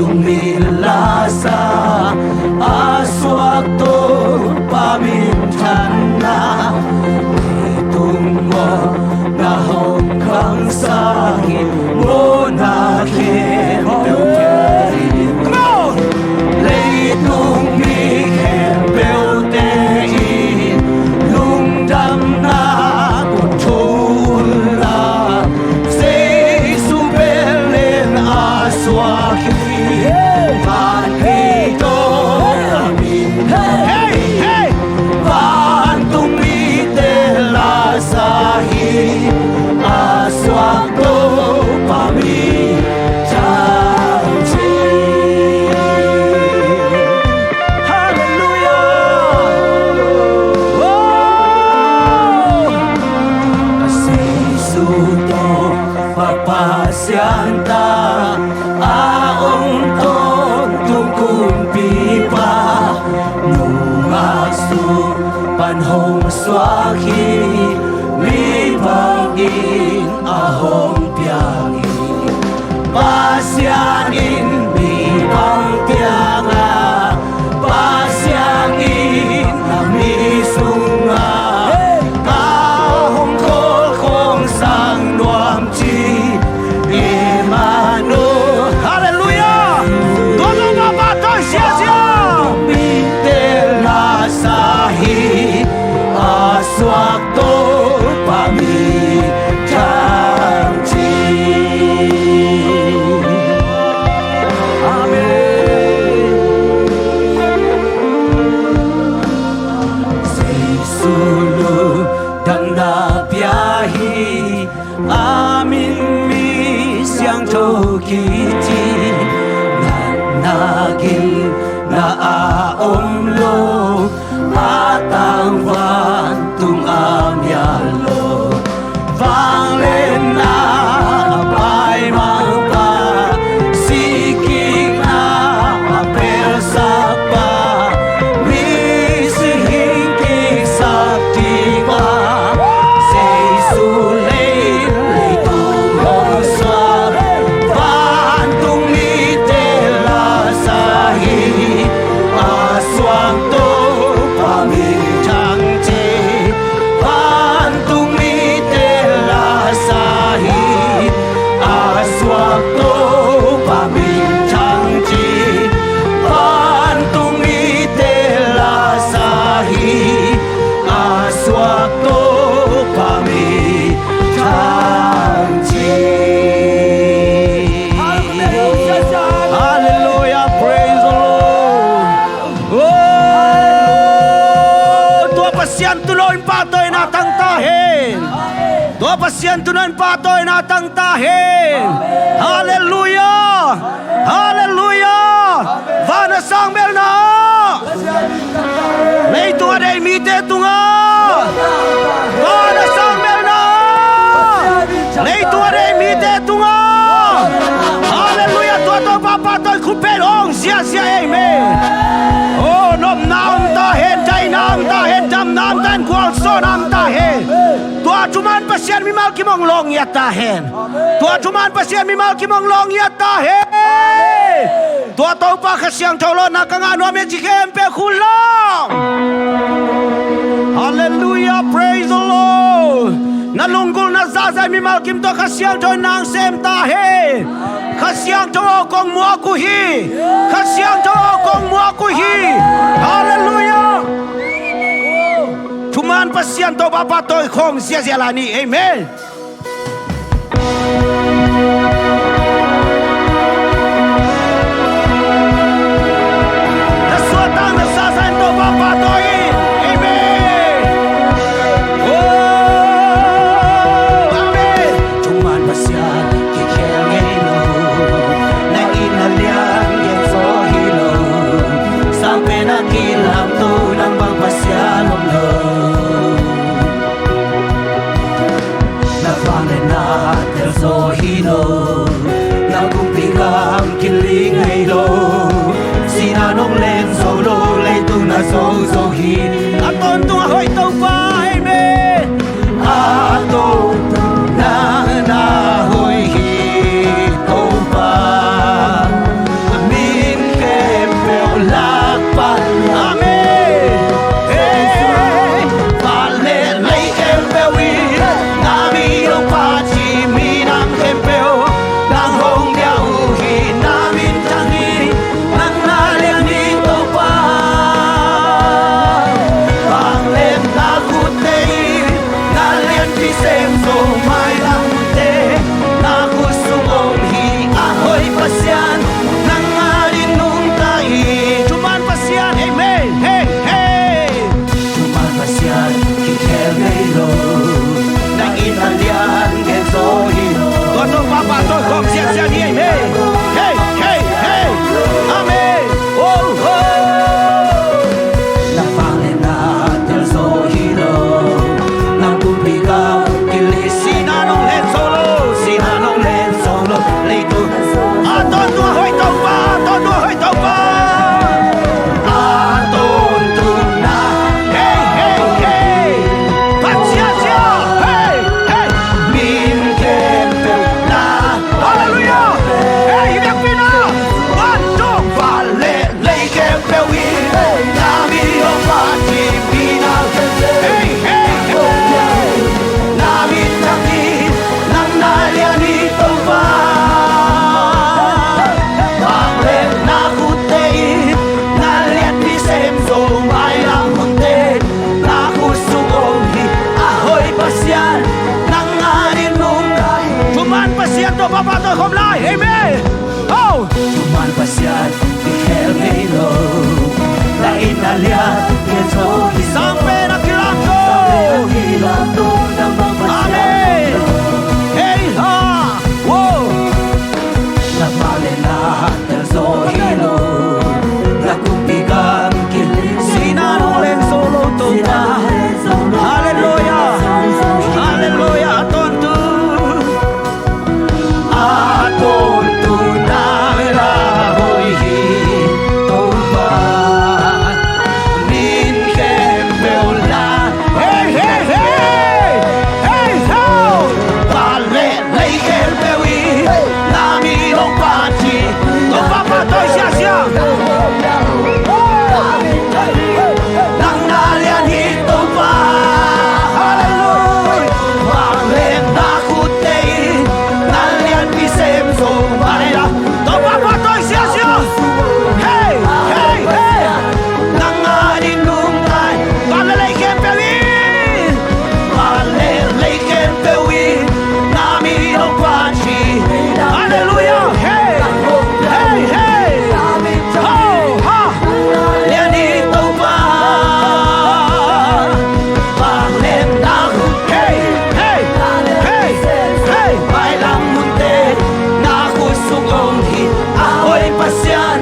tung milasa aswak to pamintana itong mo na hongkang sakit mo na kemperin mo leitong miken beltein lungdam na kutula say subelen aswaki panito hey hey pantung mitela sahi aswak to pami janji hallelujah oh asisuto papasyanta aong ton tukong pipa nungasu panhong swaki mi bangin ahong piangi pasyanin mi bang pianga pasyanin ami sunga kahong kol kong sang nuam chi imano hallelujah todo mabato siya mitela sahi aswak to pami janji amen sisulu dan nabiyahi amin mi siyang tokiti naging na aomlo at ang wantung amyalo vanglen na apay mangpa siking na apelsak pa misihingkik sakti pa say sulay litong swab wantung mitela sahi aswang to pamintangji pantung mitela sahi aswang to pamintangji pantung mitela sahi aswang to pamintangji hallelujah praise the Lord oh tua pasyan tuloy patoy natang tahin tua pasyan tuloy patoy natang tahin hallelujah hallelujah vana sangmel na lay tunga day mite tunga vana sangmel na lay tunga day mite tunga hallelujah tua to papatoy kupelong siya amen oh nom nam tahin day nam tahin dam nam tan kwal so nam tahin tua cuman pasien mimal kimong long ya tahin tua cuman pasien mimal kimong long ya tahin tua tau pa kasyang taulo na kangano ame jikempe kulang hallelujah praise the Lord nalunggul na zazay mimal kim to kasyang tau nang sem tahin kasyang tau kong muakuhi kasyang tau kong muakuhi hallelujah cuman pasien to papatoy kong siya lani amen nasuatang nasasan to papatoy amen oh amen cuman pasien kikengeno na inalian yan so hilo sampai nakilam to ng bang pasien lo Sohino nagumpikang kiling haylo sinanong len solo lay tu na sohin aton tung ahoy tau pa amen aton na nahoy hito pa mi pasian di helmelo la inaliat ke sohi sampai nak kilanto nang amen hey ha wow la malena del sohilo la kumpigan kilis sinanolen solo toba hallelujah hallelujah tontu atontu nangla hoihi toba min kembeula hey hey hey hey ho vale lei kembewi nami long pati to papa to sia sia nang nalian hitoba hallelujah vale nakutei nalian bisem so Hallelujah. To papa to sia sia hey hey hey nangarin nungay Palalay kempewi vale lei kembewi nami long pati hallelujah hey hey hey ho ha lian hitoba vale nakutei hey hey hey Mai lang munte na kusugong hi ahoy pasyan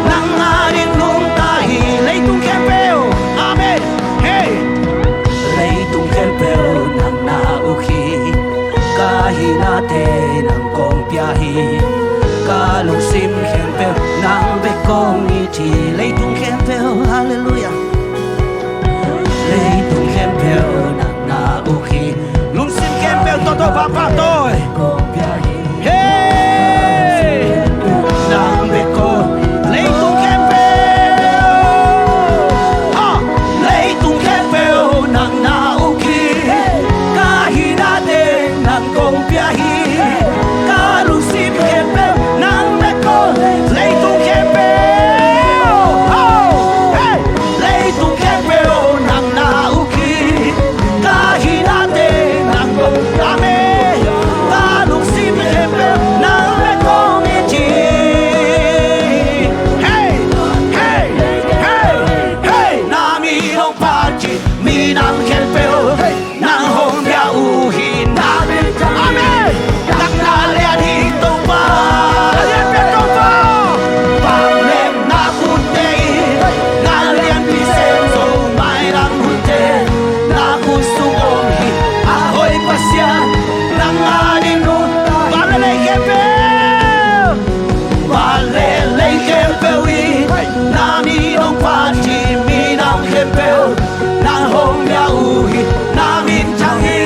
nang ngarin nung tahi leitung kempeo amen hey Leitung kempel nang nauhi kahinate nang kongpiahi kalungsim kempel nang bekong iti Leitung kempel hallelujah Leitung kempel nang nauhi lungsim kempeo toto papa toy kongpiahi hey nang bekong leitung kempeo ha Leitung kempel nang nauki kahinate nang kongpiahi kalusip kempel nang mekol leitung kempeo ho hey Leitung kempel nang nauki kahinate nang kongpiahi kalusip kempel nang mekol iti hey hey hey hey Nami nong pachi minang kempel nang hong bia uhi nami amen nang nalian hito pa Alian peto pa panglem na kutei nalian pisem so mai rang hunte na kusugong hi ahoy pasya nang aning nun Palalay kempeo Valelei kempewi nami nong pachi minang kempel nang hong bia uhi namin changi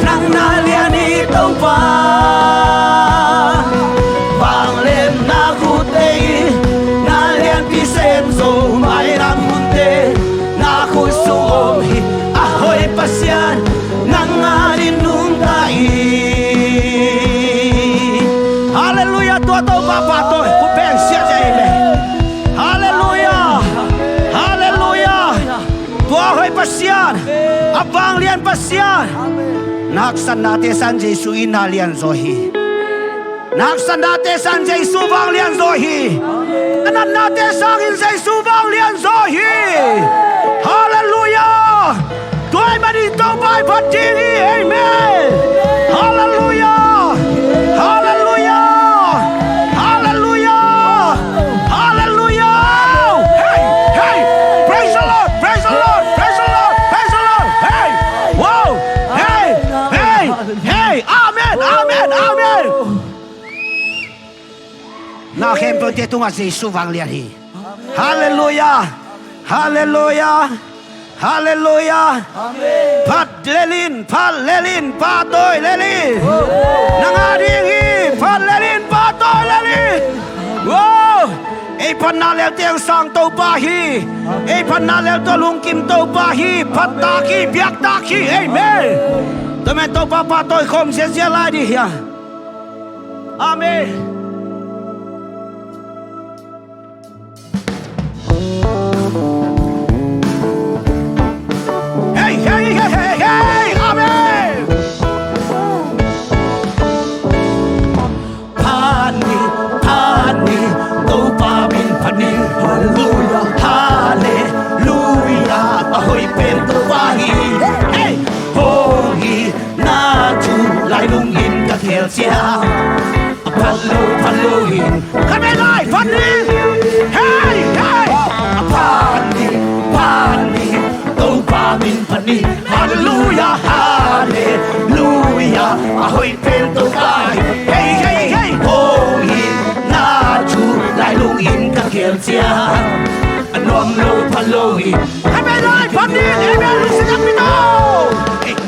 nang nalian ito pa Panglem na kutei nalian pisem so may ramunte na kusuom hi ahoy pasyan nang arin nung tai hallelujah tua to papa toy kupeng sia sia amen hallelujah hallelujah tua hoy pasian abang lian pasian naksan nate san Jesu inalian zohi naksan nate san Jesu bang lian zohi anan nate sang in Jesu bang lian zohi hallelujah tuai manito bai patiri amen hallelujah hallelujah hallelujah hallelujah hey hey praise the Lord praise the Lord praise the Lord praise the Lord hey wow hey hey hey amen amen amen na kempo te tunga Jesu vang lian hi hallelujah hallelujah hallelujah pat lelin patoy lelin nangaring hi pat lelin patoy lelin wow ei panalel tiang sang tau pahi ei panalel to lungkim tau pahi pataki biak taki amen temen tau papa toy khom sia lai di ya amen hey hey hey hey hey amen Pani, pani, tau pa lo paluin kami lai fan đi hey hey pani pani to pa min pani hallelujah hallelujah ahoy pen to pai hey hey hey hoi na chu lai lung in ka kiel chia anom lo paluin kami lai fan đi em lu silang pito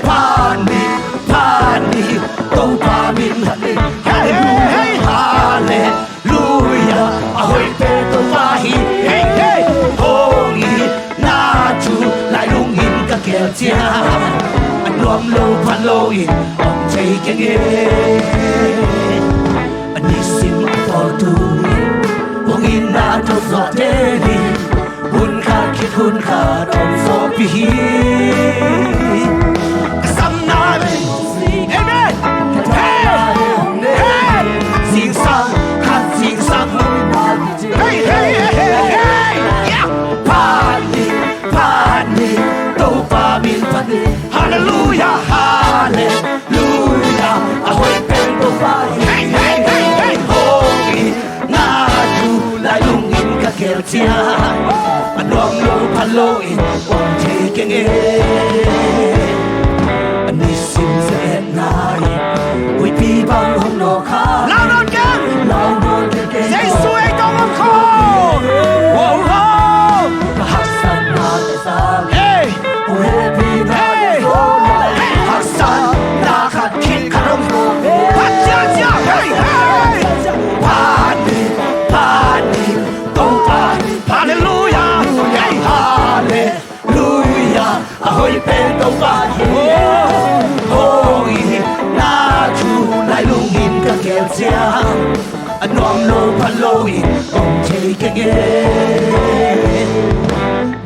pani pani to pa min pani hallelujah ahoy pen to pai hey hey hoi na chu lai lung in ka kiel chia anom lo paluin on chei keng e anisim atortu wong in na to so teni hun kha kit hun kha dom so pi sam na amen hey hey sing sang khat sing sang hey hey hey hey yeah pani pani to pa min pani hallelujah hallelujah ahoy pen to pa hey hey hey hey hoi na tu lai lung in ka kel chia anom lo paluin on chei keng e anisim se nai ui pi bang hong no kha lao non keng lao non ke giê xu ai tông ông khô wow Haksan na te sa hey ui pi hey Haksan na khat khin kharong phát chia chia hey hey pani pani to pani hallelujah hey hallelujah ahoy pen to pani hoi na chu lai lung in ka kel chia anom lo paluin on chei keng e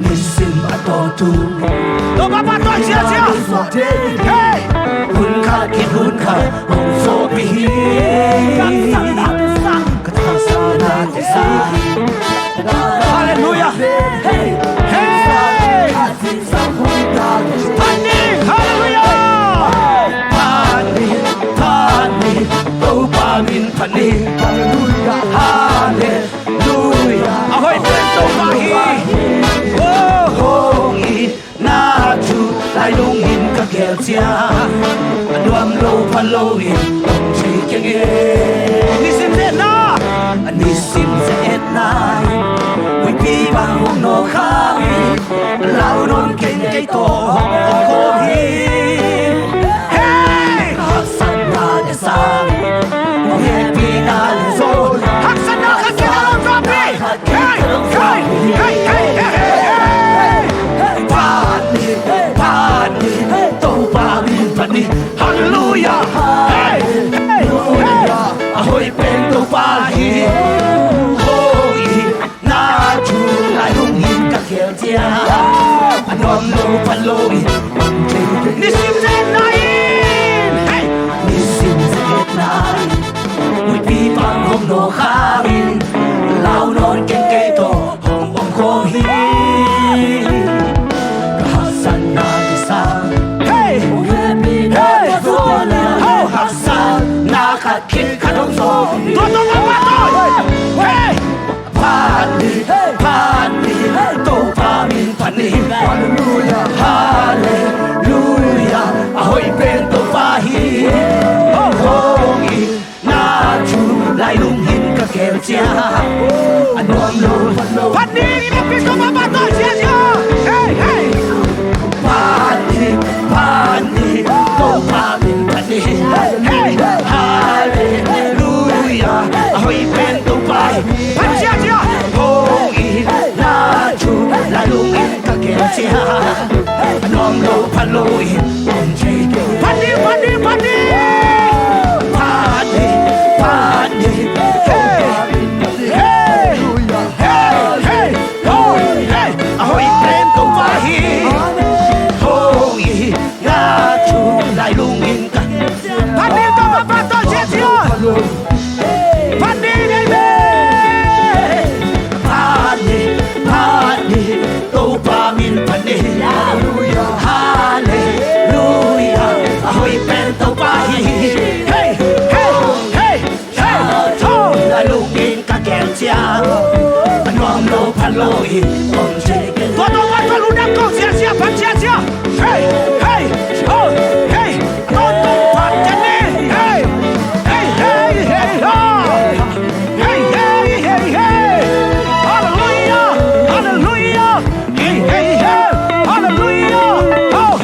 nisim atotu đồ ba ba tôi chia chia hey hun kha kit hun kha hong so pi ka tha sa na te sa hallelujah hey hey pani hallelujah pani pani to pa min pani hallelujah hallelujah ahoy pen to pahi oh hoi na chu lai lung in ka kel chia anuam lo paluin on chei keng e nisim de na anisim se et nai ui pi bang hong no khai lao non keng kei to hong ko hi hey Haksan na te sang ui pi na le zo haksan na ka kira long papi hey hey hey hey hey pani pani to pa min pani hallelujah hey hey hey ahoy pen to pa hi hoi na chu lai lung in ka kel chia anom lo paluin on chei keng e nisim de na hey nisim se et nai ui pi bang hong no kharin lao non keng kei to hong ong ko hi ka hasan na te sa hey hey hasan na khat khin kharong so đồ đồ ba ba tôi hey pani pani to pa min pani hallelujah hallelujah ahoy pen to pa hi hoi na chu lai lung in ka kel chia anom lo phát đi đi pin to ba ba tôi chia chia hey hey pani pani to pa min pani hey hallelujah ahoy pen to pa phát chia chia hoi na chu lai lung in ka kel chia anom lo paluin on chei keng phát đi phát đi phát đi pani pani hey hey hey hey hoi hey ahoy pen to pa hi hoi na chu lai lung in ka phát đi to ba ba tôi chia chia phát đi đi về pani pani to pa min pani hallelujah hallelujah Paloi, Todo mundo Lungdam kong sia-sia pan sia-sia. Hey, hey, oh, hey, todo pan jane. Hey, hey, hey, hey, oh. Hey, hey, hey, hey. Hallelujah, hallelujah. Hey, hey, hey, hallelujah. Oh,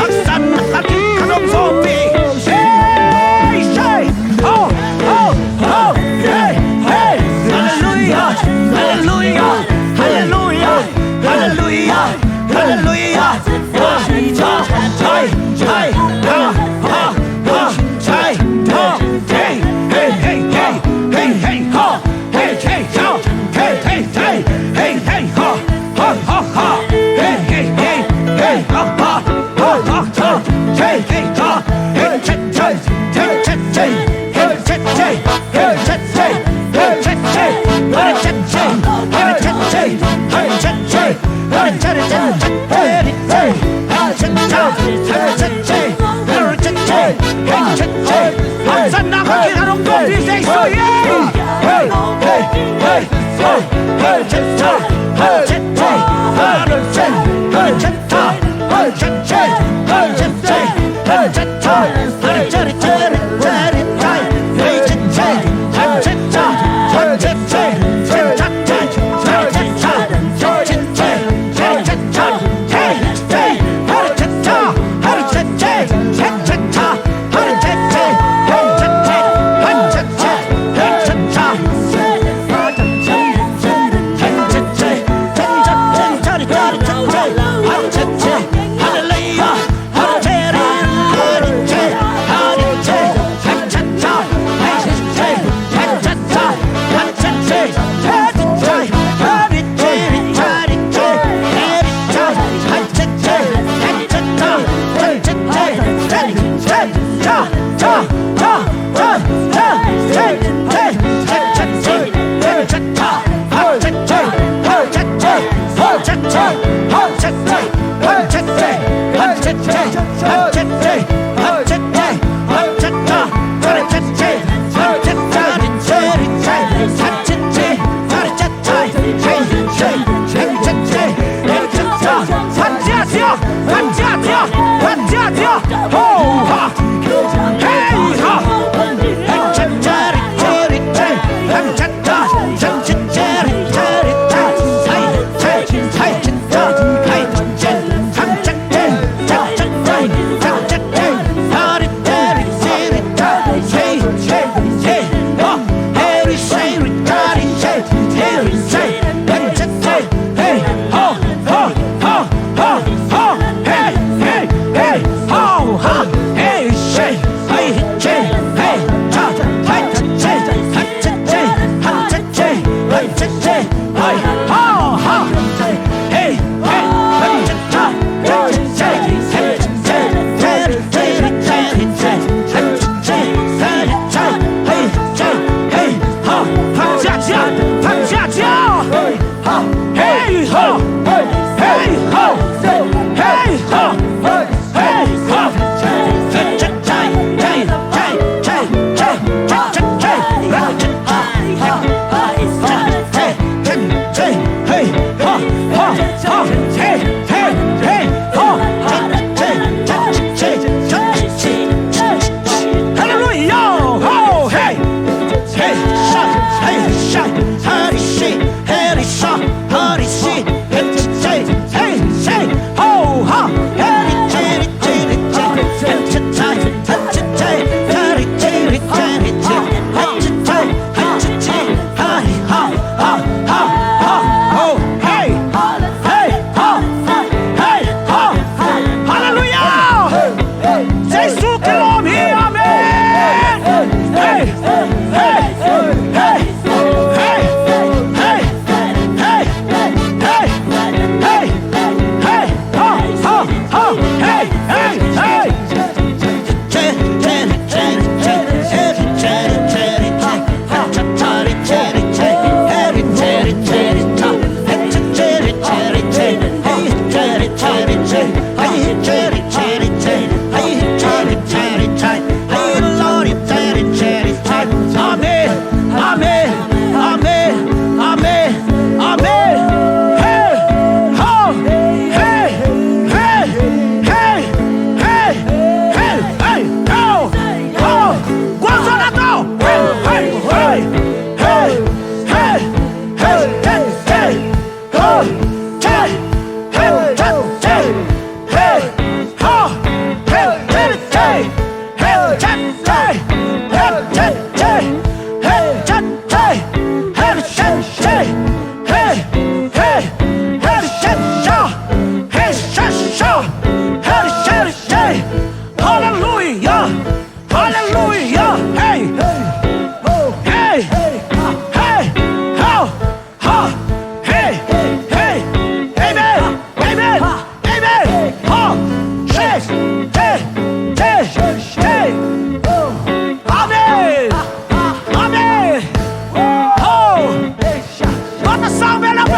aksan nakati kanong zombie. Hey, say, oh, oh, oh, hey, hey, hallelujah, hallelujah, hallelujah. Hallelujah, hallelujah, chai, chai, ha, ha, ha, chai, ha, hey, hey, hey, hey, hey, hey, ha, hey, hey, ha, hey, hey, hey, hey, hey, ha, ha, ha, ha, hey, hey, hey, hey, ha, ha, ha, ha, ha, hey, hey, ha, hey, chet, chet, hey, chet, chet, hey, chet, chet, hey, chet, chet, hey, chet, chet, hey, chet, chet, hey, chet, chet, hey, chet, chet.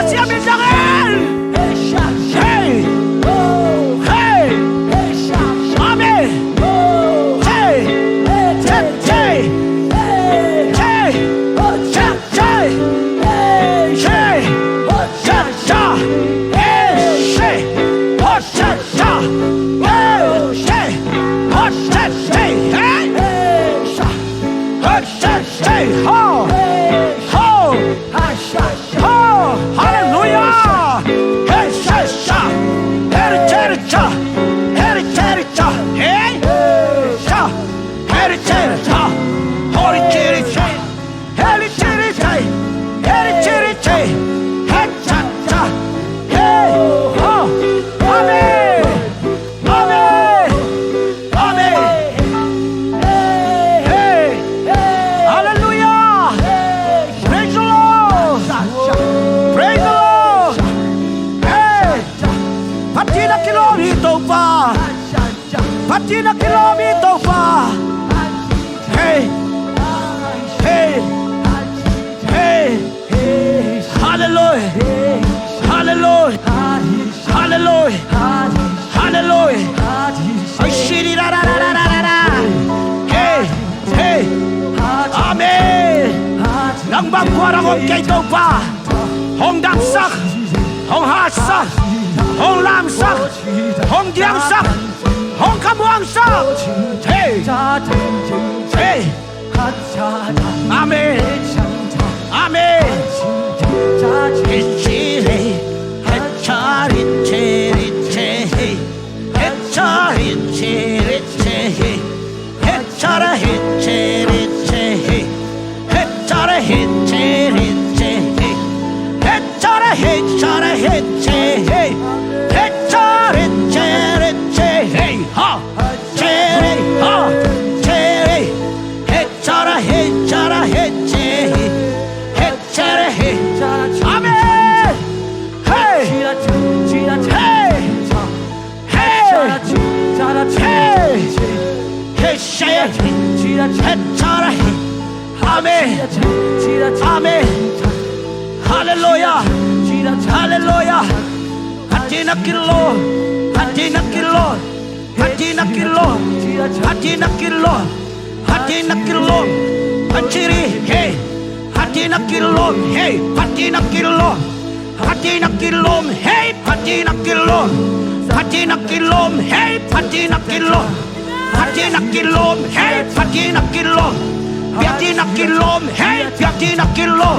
Siap jangan. Hey, hey, amin. Hey, hey, hey, hey, Patina kilometer pa. Hey, hey, hey, hallelujah, hallelujah, hallelujah, hallelujah. Ay shiri da da da da da da. Hey, hey, amen. Nang bangkwara kong kaito pa. Hong damsak, hong hasak, hong lamsak, hong diangsak, hong kamuangsak. Hey, hey, amen, amen. Hichiri, hichari, chiri, chiri, hichari, chiri, chiri, hichara, hichiri, chiri, hichara, hichiri, chiri, hichara, hichara, hichiri, hichara, chiri, chiri, ha, chiri, ha, chiri, hichara, hichara, hichiri, hichara, hichara, amen. Hey, hey, hey, hey, hey, say it, hichara, amen, amen. Hallelujah, hallelujah. Hatina kilo, hatina kilo, hatina kilo, hatina kilo, hatina kilo, hachiri, hey, hatina kilo, hey, hatina kilo, hatina kilo, hey, hatina kilo, hatina kilo, hey, hatina kilo, hatina kilo, hey, hatina kilo, hatina kilo, hey, hatina kilo.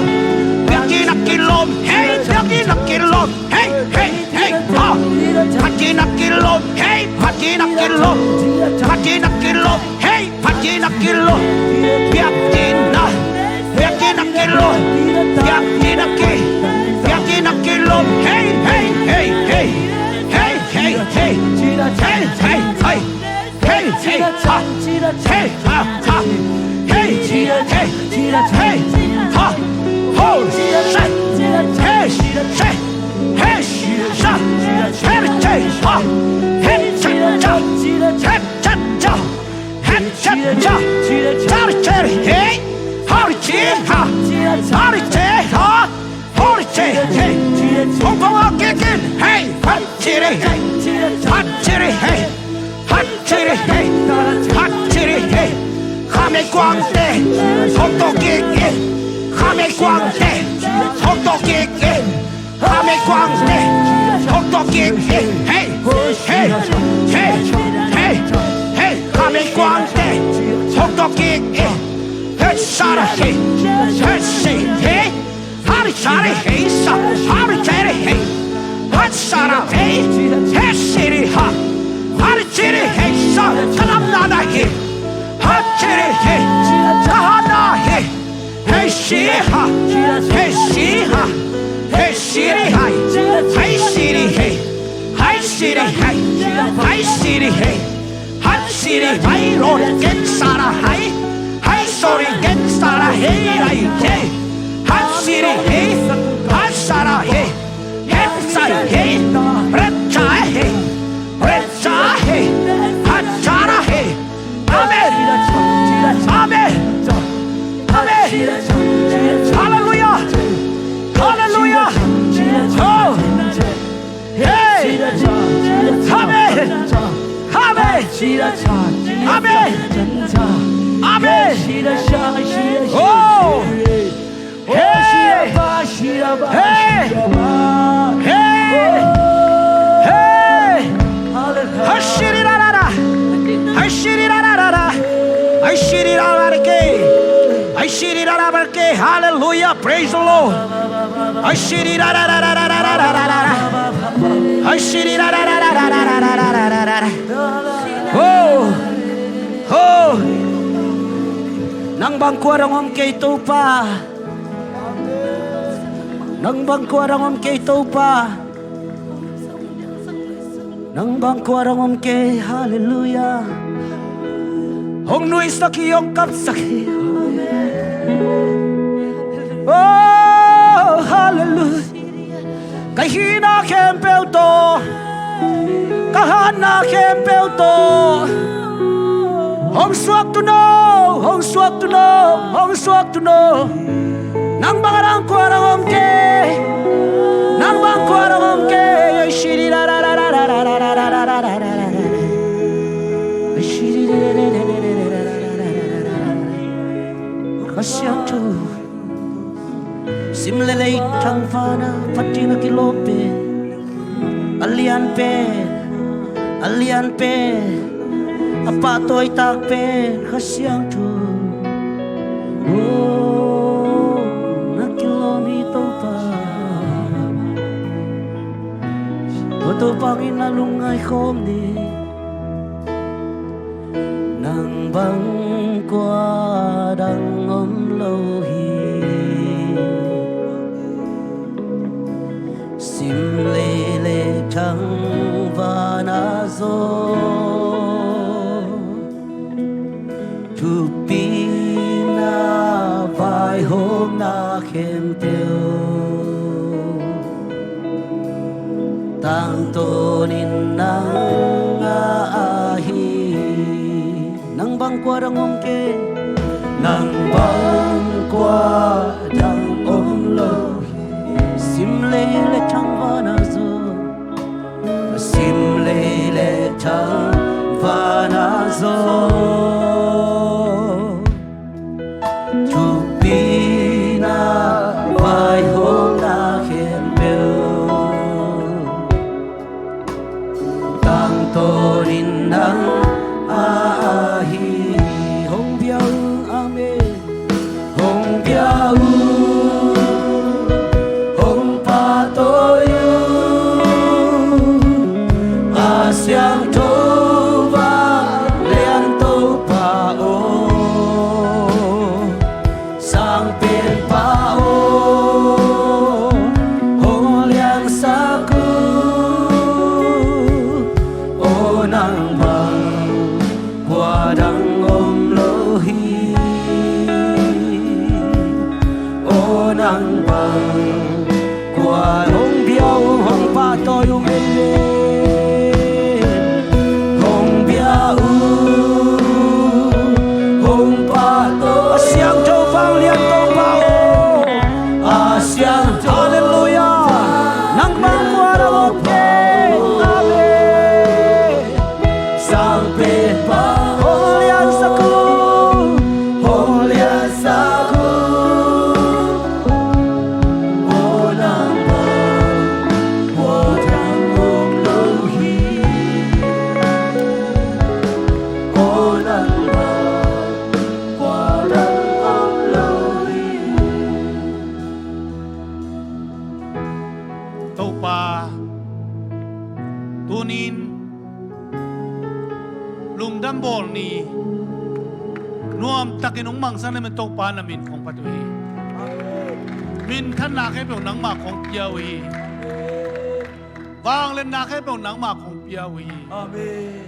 Patina kilom, hey, patina kilom, hey, hey, hey, ha. Patina kilom, hey, patina kilom, patina kilom, hey, patina kilom. Patina, patina kilom, patina ki, patina kilom, hey, hey, hey, hey, hey, hey, hey, hey, hey, hey, hey, hey, ha, hey, ha, ha, hey, hey, hey, ha. Oh, say, hey, say, hey, say, hey, say, ha, hey, say, ja, hey, say, ja, hey, say, ja, sorry, sorry, hey, howdy, say, ha, howdy, say, ha, howdy, say, hey, oh, go on, kick in, hey, hot, chitty, hey, hot, chitty, hey, hot, chitty, hey, hot, chitty, hey, come and go on, day, hot, dog, kick in. Kami Kwangte, Hokto Kick In, Kami Kwangte, Hokto Kick In, hey, hey, hey, hey, hey, Kami Kwangte, Hokto Kick In, hey, Sara, hey, hey, say, hey, Hari Sari, hey, sa, Hari Sari, hey, Hat Sara, hey, hey, Siri, ha, Hari Siri, hey, sa, Kalamnana, hey, Hat Siri, hey, Kahana, hey. Hey, Shiri-ha, hey, Shiri-ha, hey, Shiri-ha, hey, Shiri-hey, hey, Shiri-hey, hey, Shiri-hey, hot Shiri-hey, Lord, get Sarah, hey, hey, sorry, get Sarah, hey, hey, hot Shiri-hey, hot Sarah, hey, hey, hey, red chai, hey, hot Sarah, hey, amen, amen. Amen. Hallelujah. Hallelujah. Amen. Amen. Oh. Hey. Hey. Hey. Hey. Hashirirara. Hashirirara. Hashirirara. Hallelujah. Praise the Lord. Hashirirara. Oh. Oh. Nang bangkuarang om kay tupa. Nang bangkuarang om kay tupa. Nang bangkuarang om kay hallelujah. Hong nuis na kiyong kapsaki. Oh, hallelujah. Kahina kempel to. Kahana kempel to. Hong suak to know. Hong suak to know. Hong suak to know. Nang bangarang kuarang om ke. Nang bang kuarang om ke. Ay shiri la la la la la la la la la la la la. Ay shiri la la la la la la la la la. Kasyang tu. Simlelay tang fana pati na kilope. Alian pe. Apatoy takpe kasyang tu. Oh, na kilomito pa. Oto pang inalungay komni. Nang bangkwadang omlohi. Simlele tang vanazo. Tupina vai hôm na kempel. Tang tonin nang aahi. Nang bangkwarang omke. Nang bangkwadang omlohi. Simlele tang vanazo. Simlele tang vanazo. Tupina vai hôm na kempel. Tang torin nang aahi. Hong biao amen. Hong biao. Hong patoyu. Asyang tova. Lian topa o. Sang pin pao. Hong liang saku. O nang bang kuadang om lohi. O nang bang kuadong biao. Hong patoyong ele. Hong biao. Hong pato. Asyang topang liang topao. Asyang hallelujah. Nang bang kuadang om ke. Amen. Sang pin pa. Hong liang saku. Hong liang saku. O nang bang kuadang om lohi. O nang bang kuadang om lohi. Topa tunin lungdam bol ni nuam takinong mangsan namin topa namin kong patuhi. Min kan nakay pe nang ma kong piawi. Wang len nakay pe nang ma kong piawi. Amen.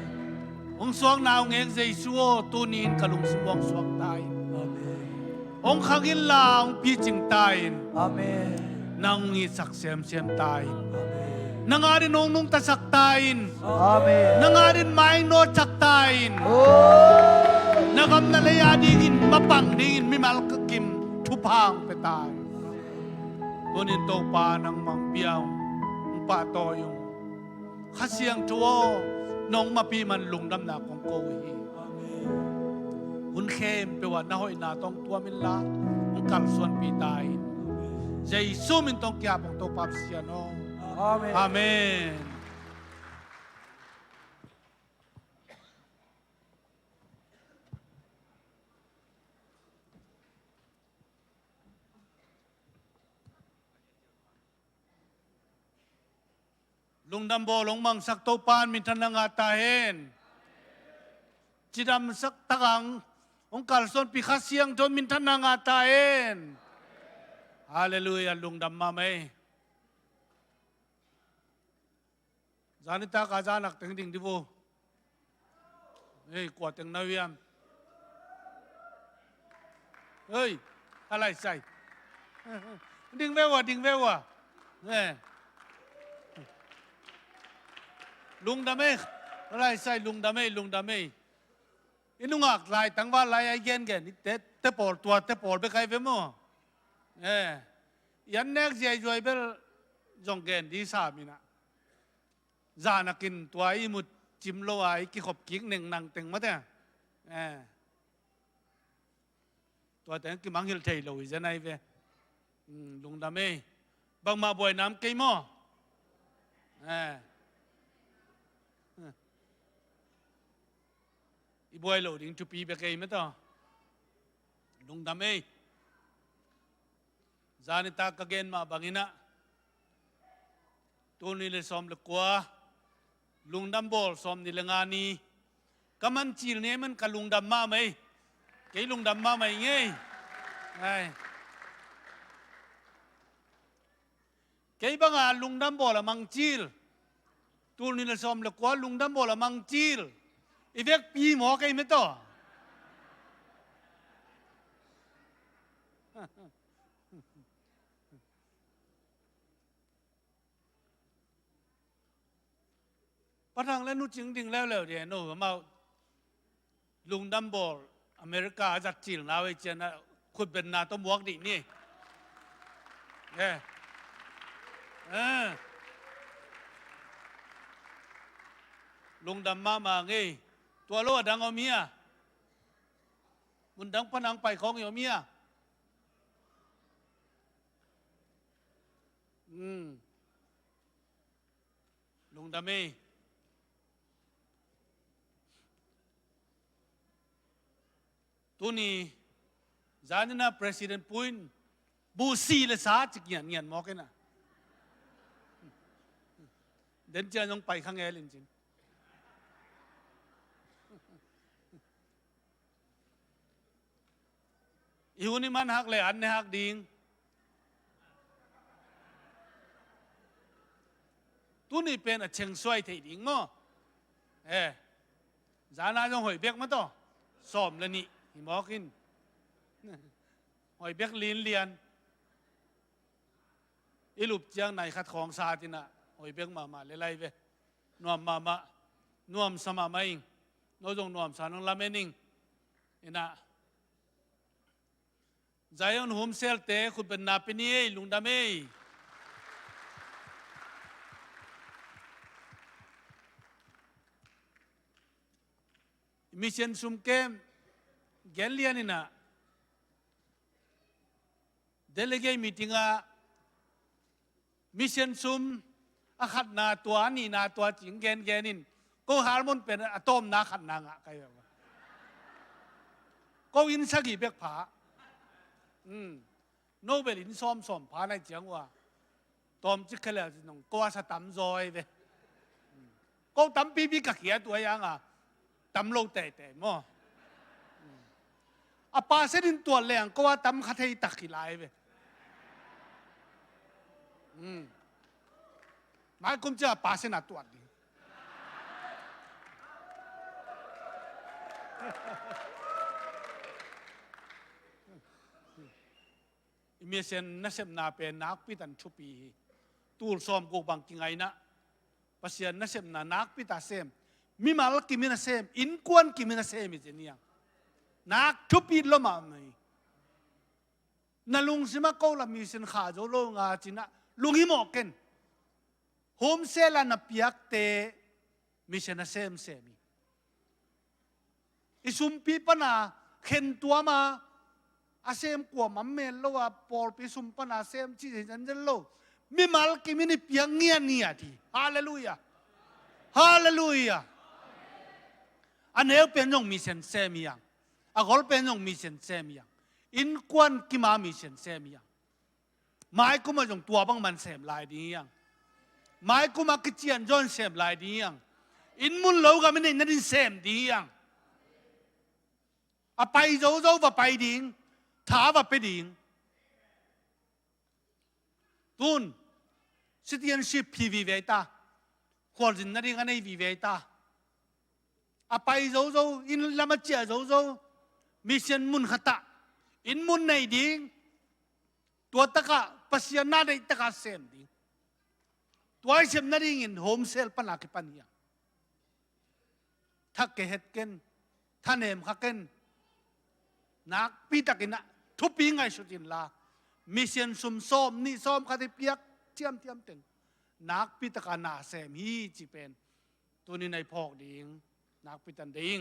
Ong suang naong ngek Jesuo tunin kalung suwang suwak tayo. Amen. Ong kagin lang pitching tayo. Amen. Nang isak sem tayo. Amen. Nangarin nung tasak tayo. Amen. Nangarin maing no tsak tayo. Nagam nalaya dingin mapang dingin mimal kakim tupang petay. Tunin to pa ng mangpiyaw ang pato yung kasiyang tuwo น้องมาปีมันลุงดำนาของโกฮีหุ่นเข้มไปว่าน้าหอยนาต้องตัวมินลาองกันส่วนปีตายใจสู้มินต้องแก่ของตัวปับเสียน้องอาเมนลุงดำโบลงมังสักโตปานมินทนังอาตาเฮนจิดำสักตะกังองค์การส่วนปีข้าเสียงจนมินทนังอาตาเฮนฮาเลลูยาลุงดำมาไหมจานิตากาจานักถึงดิโวเฮ้ยกวาดถึงนาวิยมเฮ้ยอะไรใส่ดิ่งเววะเนี่ยลุงดำเมอะไรใส่ลุงดำเมอินุงักลายตั้งว่าลายไอเย็นกันนี่เตปอดตัวเตปอดไปใครไปมั่วยันเน็กใจจอยเบลจงเกนดีสามีนะจานักินตัวไอมุดจิมโลไอกิขบกิกหนึ่งนังเต็งมาเถอะตัวแต่งกิมังฮิลเทยโลยจะไหนเวลุงดำเมบางมาบ่อยน้ำกี่หม้ออีบอยโหลดิ้งจุปีเบกเอไม่ต่อลุงดำเอจานิตากะเกนมาบังอินะตัวนี้เลยซ้อมเลยกว่าลุงดำบอลซ้อมนี่เลยงานนี้ก็มันจีนเนี่ยมันกับลุงดำมาไหมเกยลุงดำมาไหมไงเกยบางอาลุงดำบอลมังจีลตัวนี้เลยซ้อมเลยกว่าลุงดำบอลมังจีลอีเวกปีหมอใครไม่ต่อพระทางแล้วนู้จริงดิ่งแล้วเดี๋ยวนู้มาลุงดัมบอลอเมริกาจัดจีนนาไว้เจนะคุณเป็นนาต้องบวกดินี่ลุงดำมาไงตัวโลดังเอาเมียมุนดังพนังไปของเอาเมียลุงดำเมตัวนี้จานินะประธานพูนบูซีเลสาจิกเงียนมอกันนะเดินเจอน้องไปข้างเอลินจินอีหุ่นนี่มันหักเลยอันนี้หักดิ่งตัวนี้เป็นเชิงสวยที่ดิ่งมั้งจานาจงหอยเบียกมาต่อซ้อมแล้วนี่หิมอกินหอยเบียกลีนเลียนอีลูกเจียงไหนขัดของซาตินะหอยเบียกมาเลยไล่ไปนวมมานวมสมาไม่อิงโน้ตจงนวมสานุลาเมนิงนี่นะใจอันหุ่มเซลเตะคุณเป็นนาเป็นนี่ลุงดำเอ้มิชชั่นซุ่มเกมแกนเลียนี่นะเดลิเกตมีติ้งอะมิชชั่นซุ่มอาขัดนาตัวนี่นาตัวจริงแกนนินก็ฮาร์โมนเป็นอะตอมนาขัดนางอะใครแบบว่าก็อินสักกี่เบกผาโนเบลินซ้อมผาในเจียงว่าตอมจิกเขาแล้วจิน้องก็ว่าสตัมซอยไปก็ตัมปีกักเขียตัวยังอ่ะตัมโลแต่มั่วอาปาเสดินตัวแรงก็ว่าตัมขัดให้ตักขีลายไปหมายกุมจะปาเสนาตัวดีมีเซนนักเสพนาเป็นนักพิตันชุปีตูลซ้อมกูบังกิงไงนะภาษานักเสพนานักพิตาเซมมีมาลกิมินาเซมอินกวนกิมินาเซมิเจเนียนักชุปีลมาไม่นาลุงสิมาเขาละมีเซนขาโจโลงาจินะลุงฮิโมเกนโฮมเซลานาพิยักเต มิเชนเซมเซมีอิสุมปีปนาเข็นตัวมาอาเซมกว่ามัมเมลโลว่าปอลปีสุมปนาเซมที่เห็นจันโลมิมาลกิมินิเปียงเงียนี่ทีฮาเลลูยาฮาเลลูยาอันเอลเป็นยงมิเชนเซมียังอากอลเป็นยงมิเชนเซมียังอินควันกิมามิเชนเซมียังหมายกูมาจงตัวบังมันเซมลายดียังหมายกูมากิจยันจอนเซมลายดียังอินมุนโลกามินนั่นเซมดียังอะไปโจโจว่าไปดิ้งท้าว่าไปดิ้งตุนซิติอันชิพพีวีเวต้าคนจินนั่นเองอันนี้วีเวต้าอะไปโจโจอินลามาเจียโจโจมิเชนมุนขตะอินมุนในดิ้งตัวตะกะปัสยานาได้ตะกะเซมดิ้งตัวไอเซมนั่นเองอินโฮมเซลปนักปัญญาถ้าเกเหตุเกนท่านเอ็มขักเกนนักปีตะกินนะทุบปีไงสุดินลามิเชนซุมซ้อมนี่ซ้อมคดีเปียกเทียมตึงนักปีตะกันนาเซมฮีจีเป็นตัวนี้ในพอกดิ่งนักปีตันดิ่ง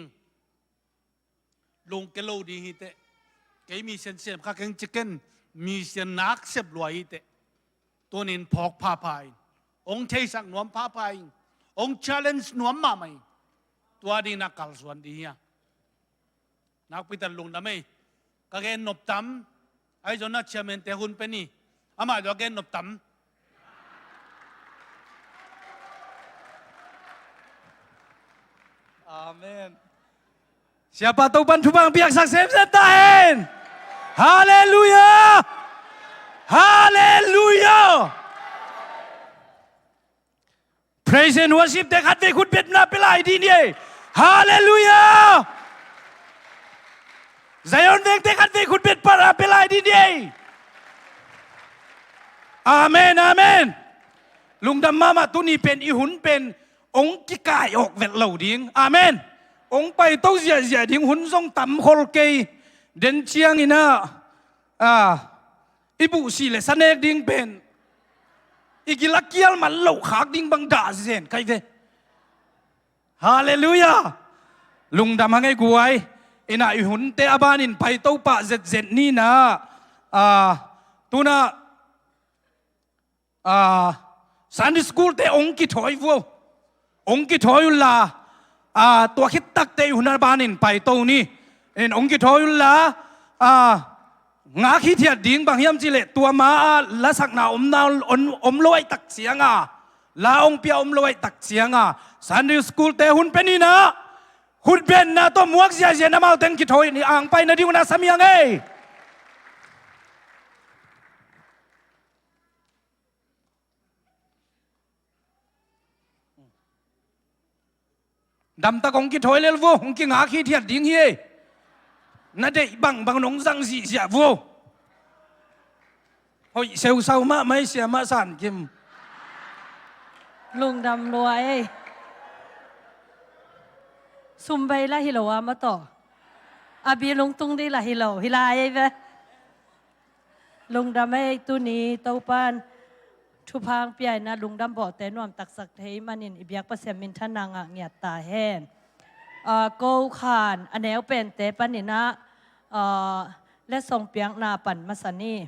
ลงเกลูดีฮิเตเกมิเชนเซมขักเกนจิเกนมิเชนนักเซบลวยฮิเตตัวนี้พอกพาพายองเทสักนวมพาพายองชาเลนจ์นวมมาไหมตัวดีนักกัลส่วนดีอ่ะนักพิจารณาลุงดำไม่ก็แกนบตั้มไอ้จนนักเชื่อมันแต่หุ่นเป็นนี่อามาจะแกนบตั้มอาเมน Siapa tahu Tuhan pihak saksi setain. Haleluya. Haleluya. Praise and worship แต่ขัดไปคุณเป็ดนาไปหลายดีนี่ฮาเลลูยาไซออนเวงแต่ขัดไปคุณเป็ดปาราไปหลายดีนี่อาเมนอาเมนลุงดำมามาตุนี่เป็นอีหุนเป็นองค์กิกายออกเวทเหล่าดิ้งอาเมนองค์ไปเต้าเสียดิ้งหุนทรงต่ำโคลเกยเดินเชียงอินะอีบุสีเลสเนกดิ้งเป็นอีกิลักเกียลมันเหล่าขากดิ้งบังดาเสียนใครเวฮาเลลูยาลุงดำหางไอ้กวยอินะอีหุนเตะบานินไปเต้าปะเจ็ดนี่นะตุน่าสันดิสกูลเตองค์กิถอยวัวองค์กิถอยละตัวคิดตักเตหุนบานินไปเต้านี่องค์กิถอยละงาขี้เทียดดิ้งบางเฮียมจิเลตัวมาละสักนาอมลอยตักเสียงลาองเปียอมลอยตักเสียงสันดิสกูลเตหุนเป็นนี่นะหุนเป็นนะตัวมวกเสียนะมาเอาเต็งกิถอยนี่อ่างไปนะดิวนะสามียังไงดำตะกงกิถอยเลวงกิงาขี้เทียดดิ้งเฮนั่นเด็กบังนงสังสีเสียวัวเฮ้ยเซลเศร้ามาไม่เสียมาสั่นกิมลุงดำรวยซุ่มไปละฮิโลวามาต่ออาบีลงตุงดีละฮิโลฮิลายไปลุงดำให้ตุนีเต้าปานทุพังเปียนะลุงดำบอกแต่นวมตักสักเทมันินอิบยักประเสมินทนางเงียตาแห้งโกขานอันแนวเป็นเตปันนินะและส่งเปียงนาปั่นมาสันนี่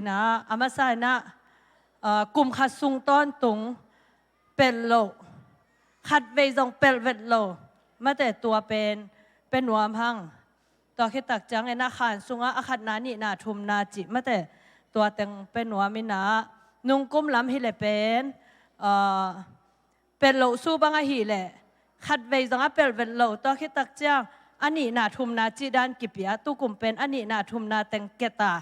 นะอามาไซนะกลุ่มขัดซุงต้อนตุงเป็นโลขัดเวจงเป็นเวทโลมาแต่ตัวเป็นหัวพังตัวคิดตักจังไอ้นาขานซุงอาขัดนานี่นาทุมนาจิมาแต่ตัวแต่งเป็นหัวมินานุ่งกุ้มล้ำฮิเลเป็นโลสู้บังอาฮิเลขัดเวจงเป็นเวทโลตัวคิดตักจังอันนี้นาทุมนาจิดานกิปยาตุกุมเป็นอันนี้นาทุมนาแต่งเกตา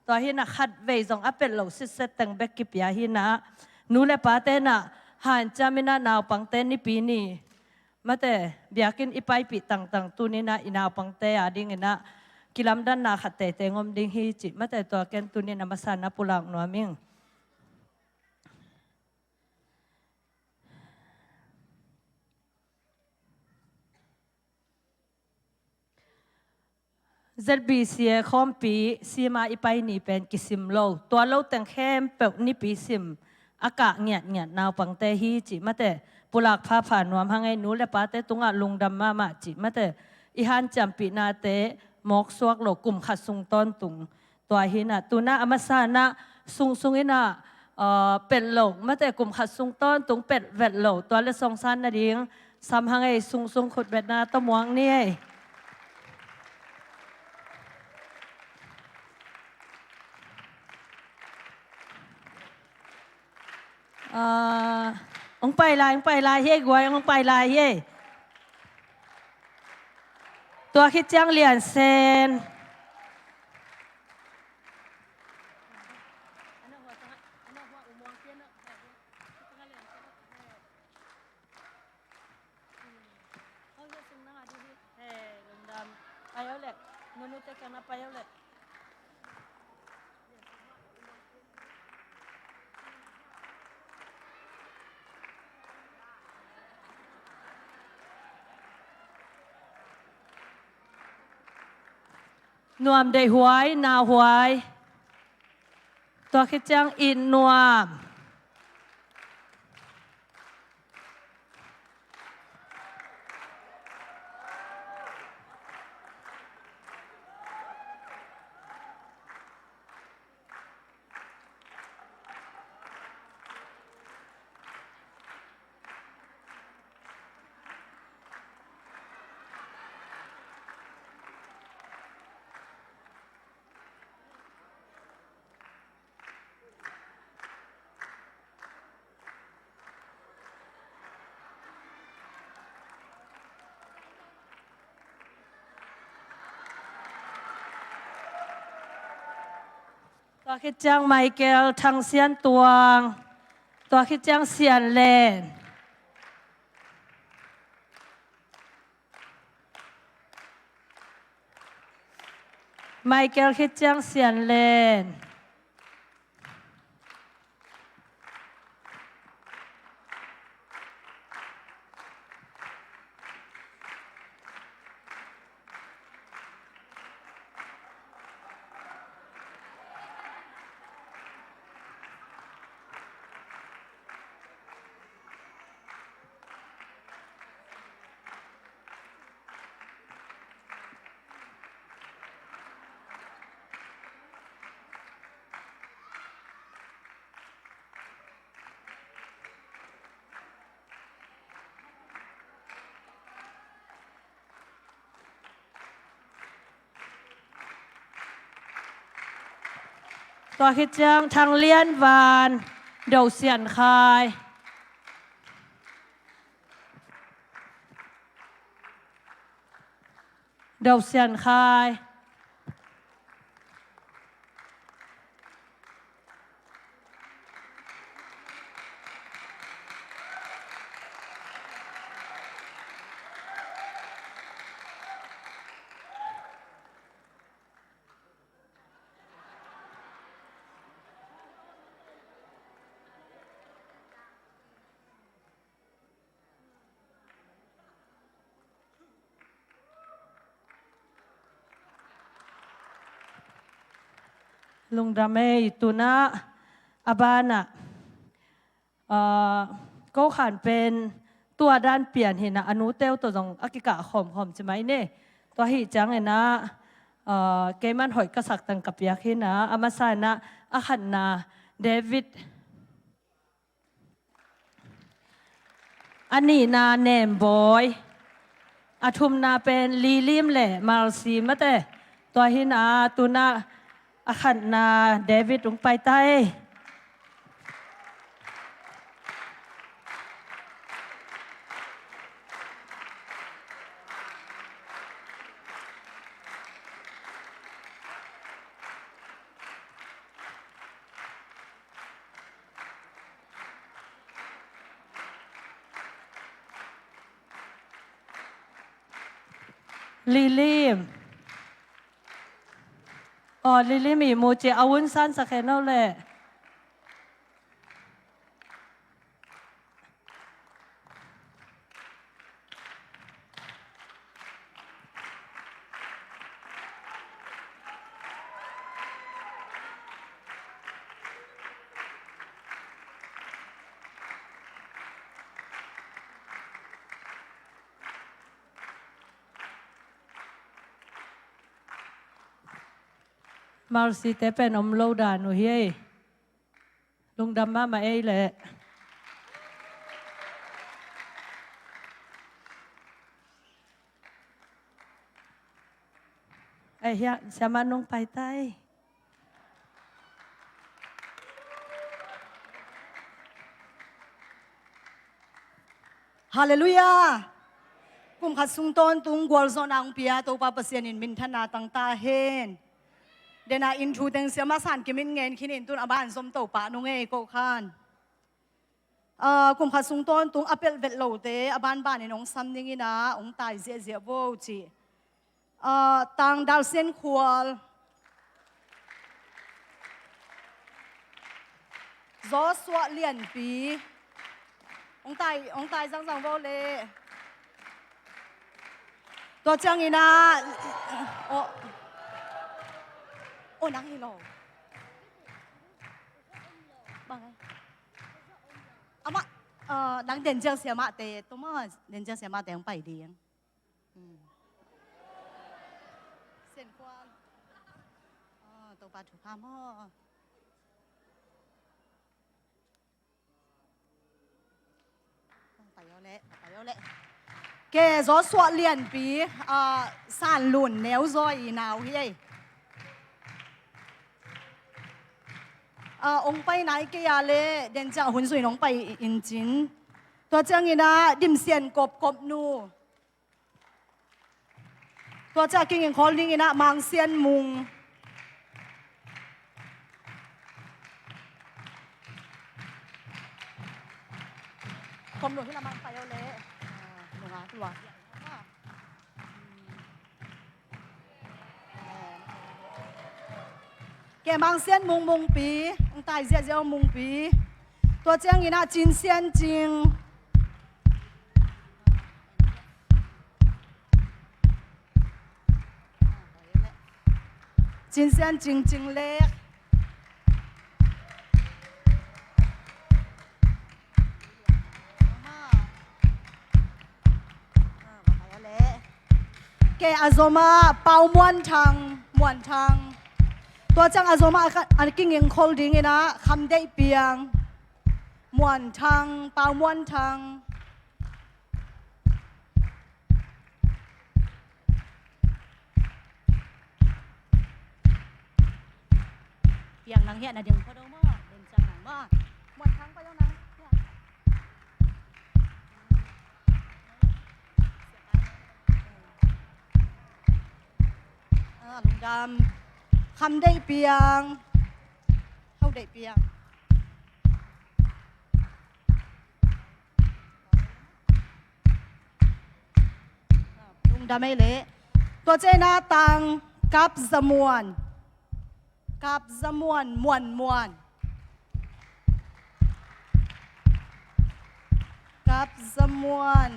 ตัวหินะขัดเวจงเป็นโลสิเซแต่งเบกกิปยาหินะนูเลปาเตนะหันจามินะนาวปังเตนี่ปีนี้มาแต่เบียกินอีไปปีต่างๆตัวนี้นะอินาวปังเตอดิ้งนะกิลำดันนาขัดเตงอมดิ้งฮิจิมาแต่ตัวแกนตัวนี้นะมาสานะปุลังนัวมิงZBCMTulsa คอมปีซีมาอีไปนี่เป็นกิซิมโลตัวโลแต่งแคมเปิลนี่ปีซิม อากาศเงียดเงียดนาวปังเตฮีจิมาแต่ปุลักพาผ่านนวมหังไงนูและป้าเตตุงะลุงดำมาจิมาแต่อีฮันจำปีนาเตมอกสวกโลกุมขัดซุงต้นตุงตัวหินะตุนาอมาสานะซุงอินะเป็ดโลกมาแต่กุมขัดซุงต้นตุงเป็ดเวดโลตัวและสองซันนาดิงซ้ำหังไงซุงขุดเวดนาตะมวงนี่องไปลายเฮ้กวยองไปลายเฮ้ตัวคิดจังเลียนเซนไปแล้วแหละมนุษย์จะกันไปแล้วแหละนวมได้หวยนาหวยตัวคิดจังอินนวมตัวคิดจังไมเคิลทางเซียนตวงตัวคิดจังเซียนเลนไมเคิลคิดจังเซียนเลนตัวคิดจังทางเลียนวานเดาเสียนคายเดาเสียนคายลุงดำเมย์ตุนะอาบานะก็ขันเป็นตัวด้านเปลี่ยนเห็นนะอนุเตลตัวตรงอากิกะหอมใช่ไหมเนี่ยตัวหิจังเห็นนะเกมันหอยกระสักตังกับยาคินะอามาซานะอาขันนาเดวิดอันนี้นาเนมบอยอาทุมนาเป็นลีลิมแหละมาลซีมาแต่ตัวหินาตุนะอาขันนาเดวิดลงไปใต้ลิลิมลิลิมีโมเจอาวุ้นสั้นสักแค่นั้นแหละ มาสิเตเป็นอมโลดานุเฮลุงดำมาเอแหละไอ้เฮียสามานงไปใต้ฮาเลลูยากุมขัดสุงตอนตุงกวลซอนอังเปียตัวปาปเสียนินมินธนาตังตาเฮนเดน่าอินทูเตงเสียมาสานกิมินเงินขินินตุนอบานสมโตปะนุงเอโกคานกุมขัดสุงตอนตุงอเปลเวลโลเตอบานบ้านในน้องซัมนิงินะองตายเสียเสียโวจีตังดาลเซนควอลจอสวะเลียนปีองตายจังโวเลตัวจังอีนะโอ้นังฮิโลบังไงอามานังเด่นเจ้าเสียมาเตะตัวมาเด่นเจ้าเสียมาเตะยังไปดียังเส้นควานตัวปลาถูกพาม่อไปเยอะเลยแกจอสวะเลียนปีสานหลุนแนวซอยหนาวเฮ้ยองไปไหนก็อย่าเลยเดินจากหุ่นสวยน้องไปอินจินตัวเจ้างี้นะดิมเสียนกบนูตัวเจ้ากินอย่างคอลนี่นะมังเสียนมุงคมหลวงที่ละมังไปเอาเลยหลวงตัวแกมังเสียนมุงปีองตายเจ้ามุงปีตัวเจ้างี้นะจินเสียนจริงจินเสียนจริงเล็กแกอาโซมาเป่ามวนทางตัวจังอาโซมาอันกิ้งยังโคลดิ้งนะคำได้เปียงมวนทางเป่ามวนทางเปียงนางเฮียนะดึงพอดมาเดินจังหนังมามวนทางไปแล้วนะลุงดำคำได้เปียงเข้าได้เปียงลุงดำไม่เละตัวเจนาตังกับจมวนมวนกับจมวน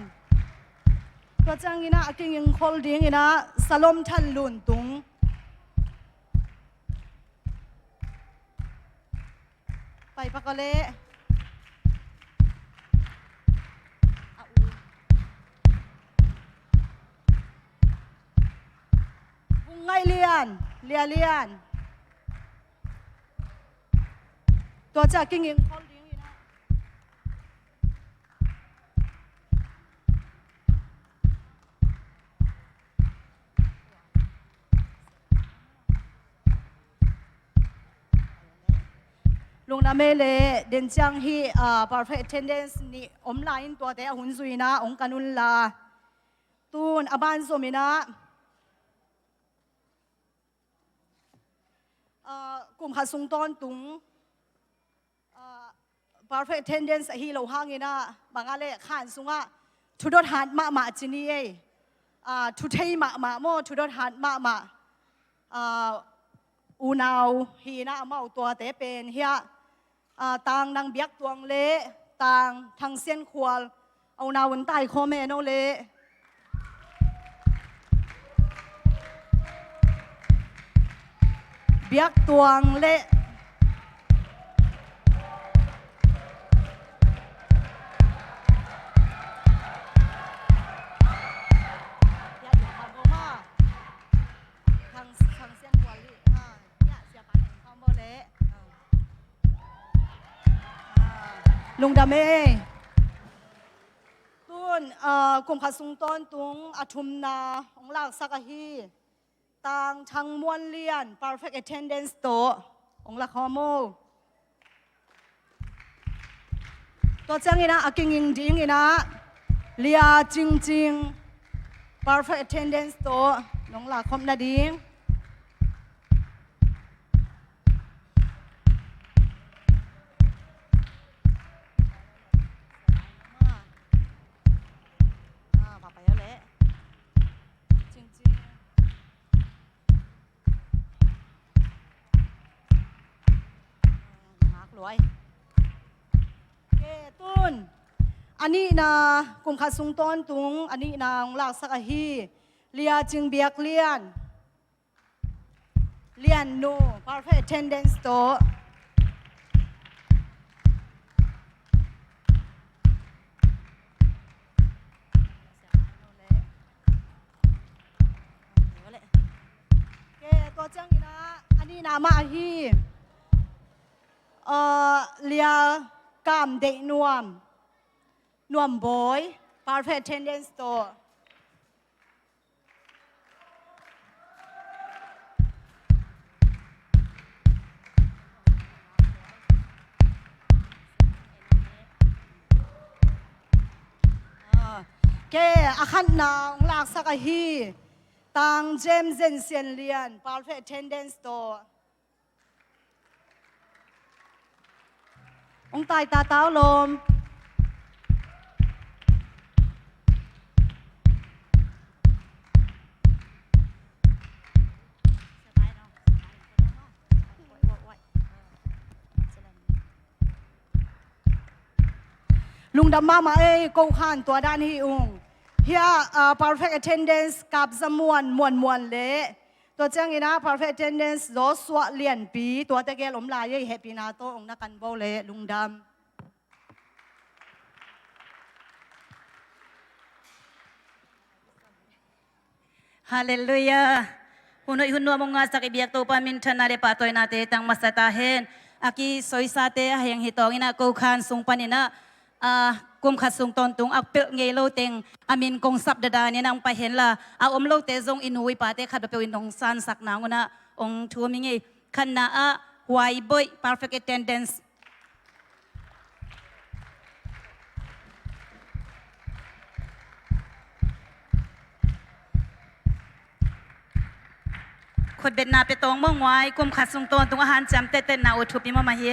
ตัวจังอีนะกินยังโคลดิ้งอีนะสลมทันลุนตุงไปปะกะเละบุงไงเลียนตัวจังกินยังโคลดิ้งอีนะลุงนาเมเลเดินจังฮีperfect attendance นี่อมไลน์ตัวแต่หุ่นสุยนะองกันุนลาตูนอบานสมินะกลุ่มขัดสุงตอนตุงperfect attendance ฮีโลห้างนะบางอะไรขานสุงะทุดหัดมาจินีทุเทยมาโมทุดหัดมาอูนาวฮีนะมาเอาตัวแต่เป็นเฮียต่างนางเบียกตวงเละต่างทางเส้นควลเอานาวันใต้คอแม่โนเละเบียกตวงเละทางเส้นควลลี่ ลุงดำเอตุนกุมขัดสุงต้นตุงอธุมนาองลากสักฮีต่างทางมวนเลียน perfect attendance โตองลากฮอโมตัวจังอีนะอากิงยิงดิงอีนะเลียจริงจริง perfect attendance โตน้องลากคมนาดิงอันนี้นะกุมขัดสุงต้นตุงอันนี้นะองลากสักฮีเลียจึงเบียกเลียนโน perfect attendance โตตัวจังอีนะอันนี้นะมาฮีเลียกามเด็กนวมบอย perfect attendance โตแกอาคันนางลากสักฮีต่างเจมเซนเซียนเลียน perfect attendance โตองตายตาเต้าลมลุงดำมากูขานตัวด้านฮีอุงเฮียperfect attendance กับสมวนมวนเละตัวเจ้าอีนะ perfect attendance รสวะเลียนปีตัวตะเกียลมลายเฮปีนาโตองนักกันโบเละลุงดำฮาเลลูยาหุ่นนัวมงอาสักibiyak to pamintanare patoy nate tang masatahen aki soisate hayang hitong ina ko khan sung paninaกุมขัดสุงตนตุงอักเปเงโลเตงอามินกงสับดาเนี่ยนางไปเห็นละอาอมโลเตจงอินุยปาเตขัดไปวินองซันสักนางนะองทัวมิงขันนาอะไวบอย perfect attendance คนเป็นนาไปตองม่วงไว้กุมขัดสุงตนตุงอาหารจำเต้นนาอุทุปิมาเฮ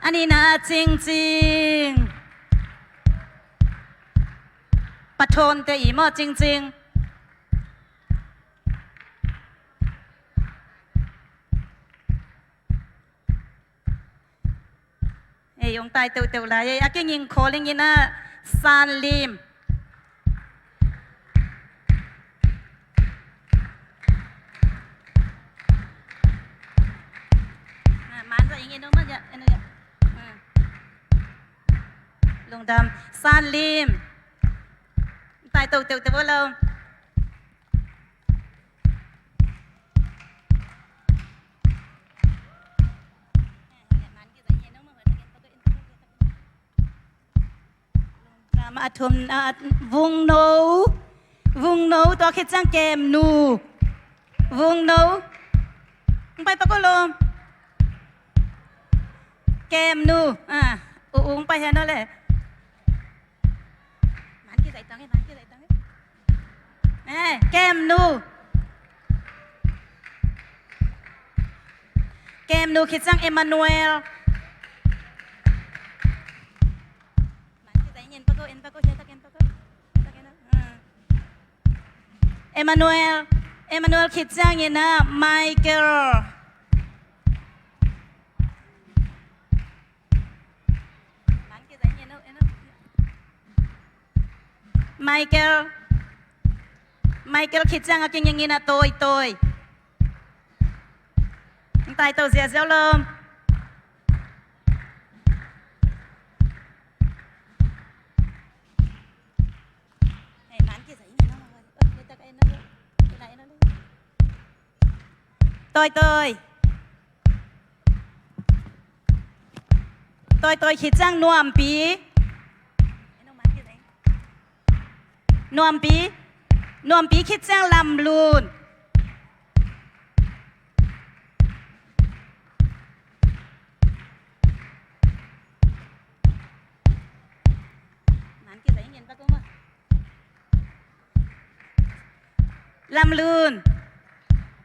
อันนี้นะจริงปะทนแต่อีหม้อจริงยงตายเตียวๆเลยอากิยิงโคลิงยินะซานลิมมันจะยังไงน้องมันจะลงดำซานลิมตายตัวเตียวๆเรามาทำวงโนตัวคิดจังเกมนูวงโนไปปะก็ลมเกมนูอุ้งไปเห็นนั่นแหละมันกี่ใส่ตังค์มันกี่ใส่ตังค์เกมนูคิดจังเอมานูเอลเอมานูเอลคิดจังยินะไมเคิลไมเคิลคิดจังอากินยังยินะโตยตายตัวเสียเสียวลมต tôi khi trang nuông bí khi trang làm luôn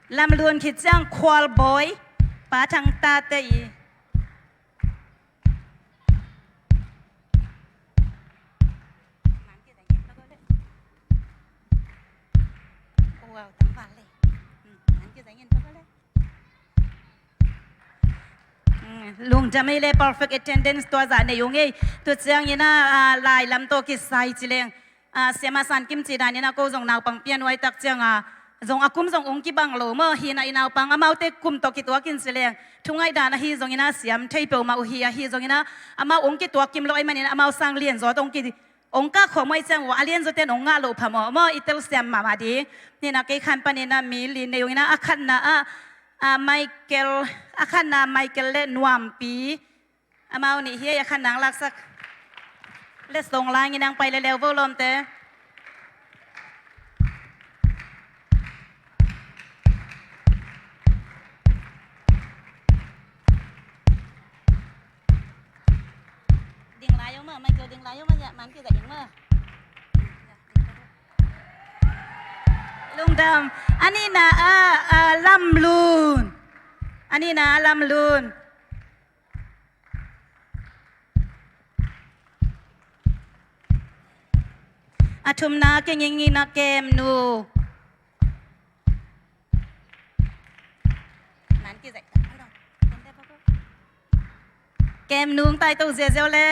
làm luôn khi trang khoal boy phá thằng ta tây Lungdam ile perfect attendance ตัวจ่าในยงเอตัวเจียงยีน่าลายลำโตกิสไซจิเลงเสียมาสันกิมจีดานี่นะก็ส่งนาวปังเปียนไว้ตักเจียงส่งอากุมส่งองค์กิบังโลเมื่อฮีน่าอินาวปังอามาเตกุมโตกิตัวกินสิเลงทุ่งไอดานะฮีส่งยีน่าเสียมเทยเปลมาอุฮีฮีส่งยีน่าอามาองค์กิตัวกิมโลไอมันนี่อามาสร้างเลียนจอดองค์กิองค์ก้าของไม่เจียงว่าเลียนจอดเต็นองค์งาโลพะมอเมื่ออิตาลีเสียมมาดีนี่นะเกี่ยขันปนินะมีลีนในยงยีน่าอาคันนะไมเคิลอาคันนาไมเคิลเล่นนวมปีอามาวันนี้เฮียอาคันนางลักสักเล่นส่งลายงี้นางไปเร็วๆวอลล์มเต้ดิ่งลายยังมั้ยไมเคิลดิ่งลายยังมั้ยมันคือแต่ยังมั้ยลุงดำอันนี้นะลำลูนอันนี้นะลำลูนอาทุมนาเก่งยิงนะเกมนูมันกี่ใจเกมนูงใต้ตู้เจียวเล่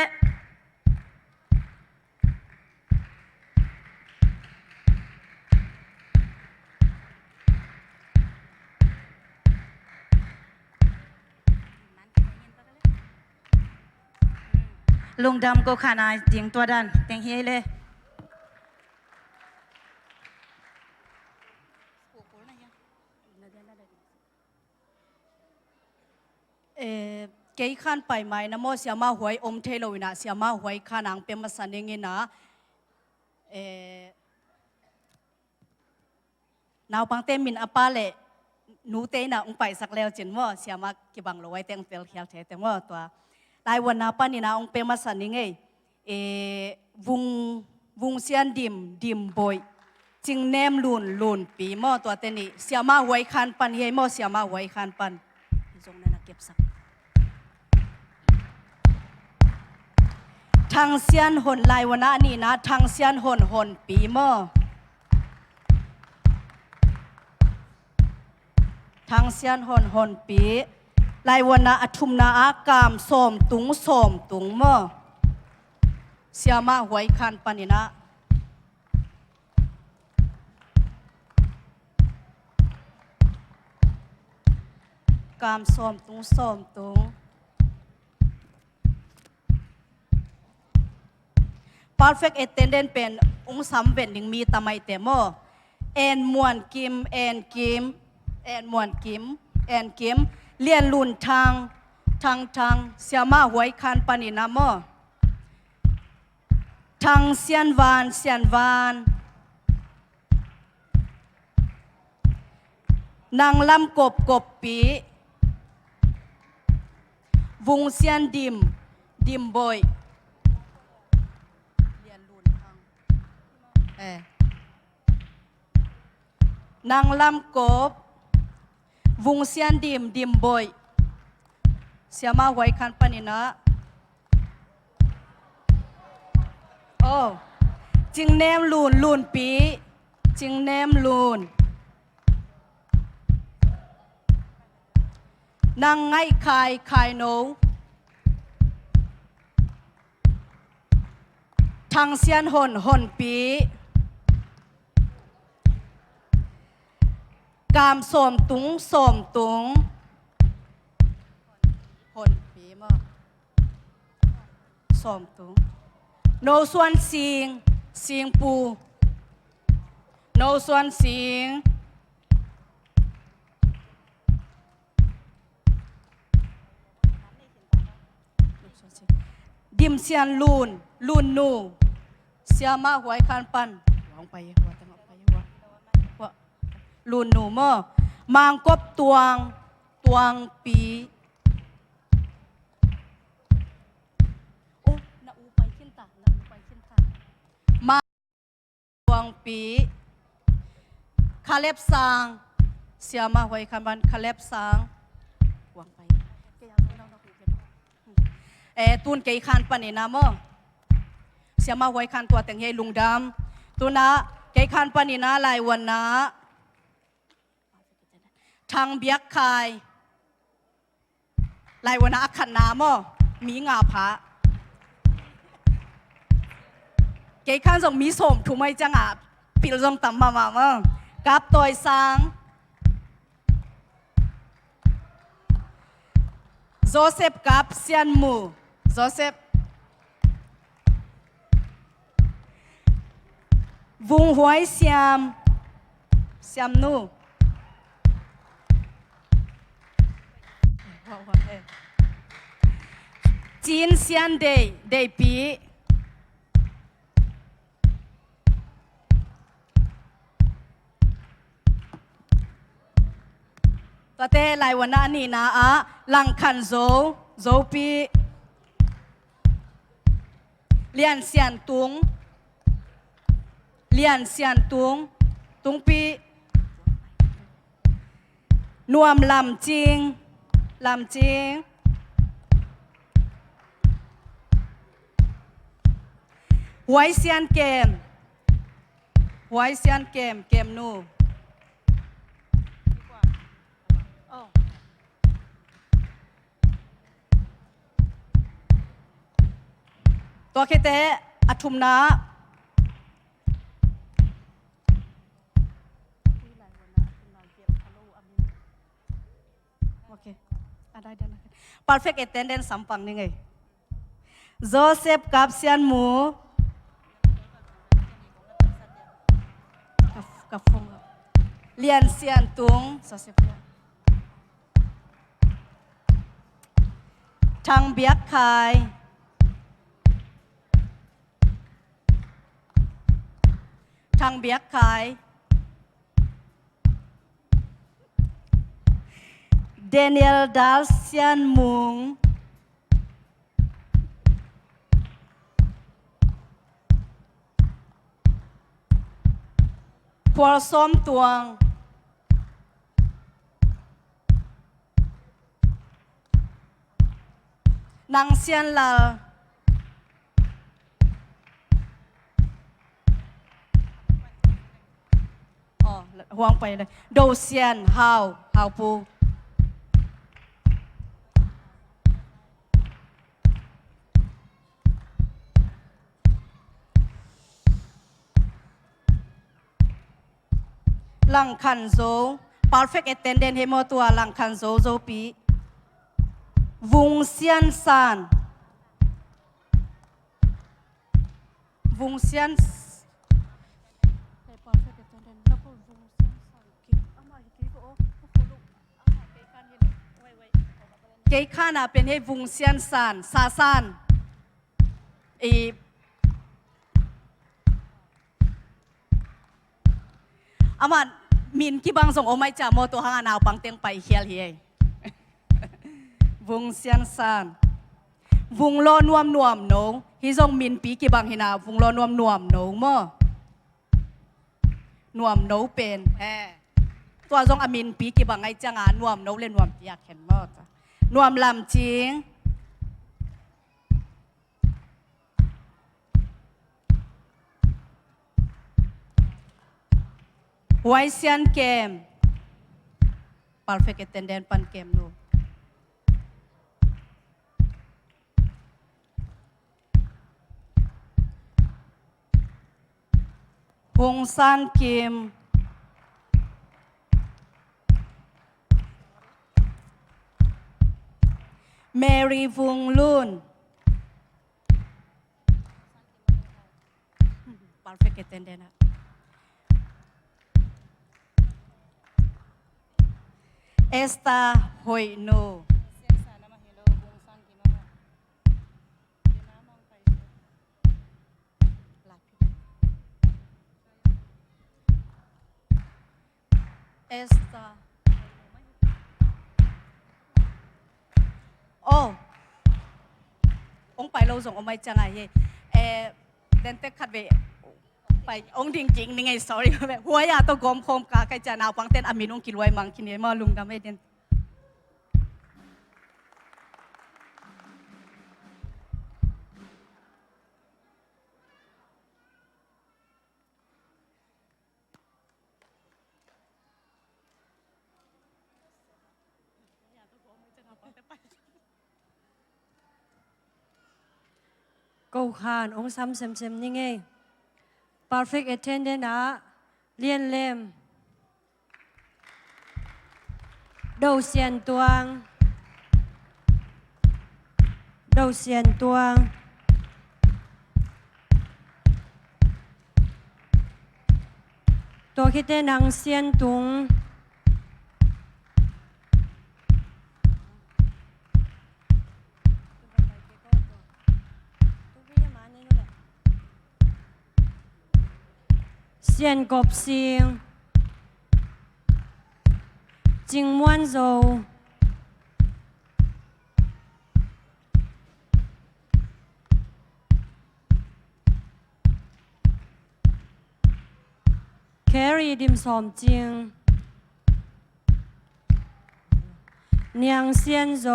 ลุงดำก็ขานาเตียงตัวดันเตียงเฮียเลยเกี่ยขันไปไหมนะโมเสียมาหวยอมเทโลวินะเสียมาหวยขานางเป็นมาสันยังไงนะนาวปังเต็มมินอปาเล่หนูเตนะองไปสักแล้วจินว่าเสียมาเก็บังโลไว้เตียงเฟลเฮียเทเตียงว่าตัวลายวันนาปานี่นะองเป็นมาสันยังไงวุงเซียนดิมบอยจิงเนมลุนปีหม้อตัวเตนี่เสียมาหวยคันปันเฮียหม้อเสียมาหวยคันปันจงนั่นนะเก็บสักทางเซียนหนลายวันนานี่นะทางเซียนหนปีหม้อทางเซียนหนปีลายวันนาอทุมนาอากามสมตุงหม้อเสียมาหวยคันปันนี่นะกามสมตุงperfect attendance เป็นองค์สามเวนหนึ่งมีตามไอเตมแอนมวนกิมเลียนลุนทางเสียมาหวยคันปานินามอทางเซียนวานนางลำกบปีวุงเซียนดิมบอยเลียนลุนทางนางลำกบวุงเซียนดิมบอยเสียมาหวยคันปานินะโอ้จิงเนมลุนปีจิงเนมลุนนางไงคายโนทางเซียนหนปีกามสมตุงหนปีมาสมตุงโนส่วนสิงปูโนส่วนสิง ดิมเซียนลูนนูเสียมาหวยคันปันวางไปหัวตั้งออกไปหัวลูนนูมั่มางกบตวงปีโอ้นาอูไปขึ้นตามาตวงปีคาเล็บซางเสียมาหวยคันปันคาเล็บซางวางไปตูนเกยคันปันนี่นะมั่เสียมาหวยคันตัวแต่งเฮลุงดำตัวนะเกยคันปันนี่นะลายวันนะทางเบียกคายลายวันนะอักขันน้ำมีงาผาเกยคันส่งมีสมถูกไหมจังอ่ะปิลงต่ำมากับตัวสังโจเซฟกับเซียนมูโจเซฟวุงหวยเซียมนูจีนเซียนเดย์ปีตัวเต้ลายวันนั้นนี่นะลังคันโจปีเลียนเซียนตุงตุงปีนวมลำจริงหวยเซียนเกมนูตัวเคเตอทุมนะโอเคได้perfect attendance สัมปังนี่ไงโจเซฟกับเซียนหมูกับฟงเลียนเซียนตุงโจเซฟทางเบียกคายเดนิเอลดัลเซียนมุงพวลซ้อมตวงนางเซียนลาห่วงไปเลยโดเซียนฮาวปูลังคันโซ perfect attendance ให้หมดตัวลังคันโซปีวุงเซียนซานเกยข้าน่ะเป็นให้วุงเซียนซานซาซานอามันมินกี่บางส่งโอไม่จ่าโมตัวหางานเอาปังเตียงไปเฮียลเฮียวุงเซียนซานวุงโลนวมนงฮิซงมินปีกี่บางหินาวุงโลนวมนงมั้นวมโนเป็นตัวซงอามินปีกี่บางไงจังอ่ะนวมโนเล่นนวมอยากเห็นมั้งนวมลำจริงหวยเซียนเกม perfect attendance ปันเกมดูฮงซานเกมเมรีวุงลุน perfect attendanceเอสตาฮอยโน test โอ้องไปเราส่งออกมาจังไงเดนเตขัดเวไปองจริงๆนี่ไง sorry แบบหัวยาตัวกลมโคมกาใครจะนาวฟังเต้นอามินองกินไว้มังกินเนี่ยมาลุงดำไม่เด่นกูขานองซ้ำเซมนี่ไง perfect attendance นะเรียนเล่มđầu xiên tuang đầu xiên tuangตัวคิดแต่นังเซียนตุงเซียนกบเสียงจิงม้วนโซแครีดิมสอมจิงเนียงเซียนโซ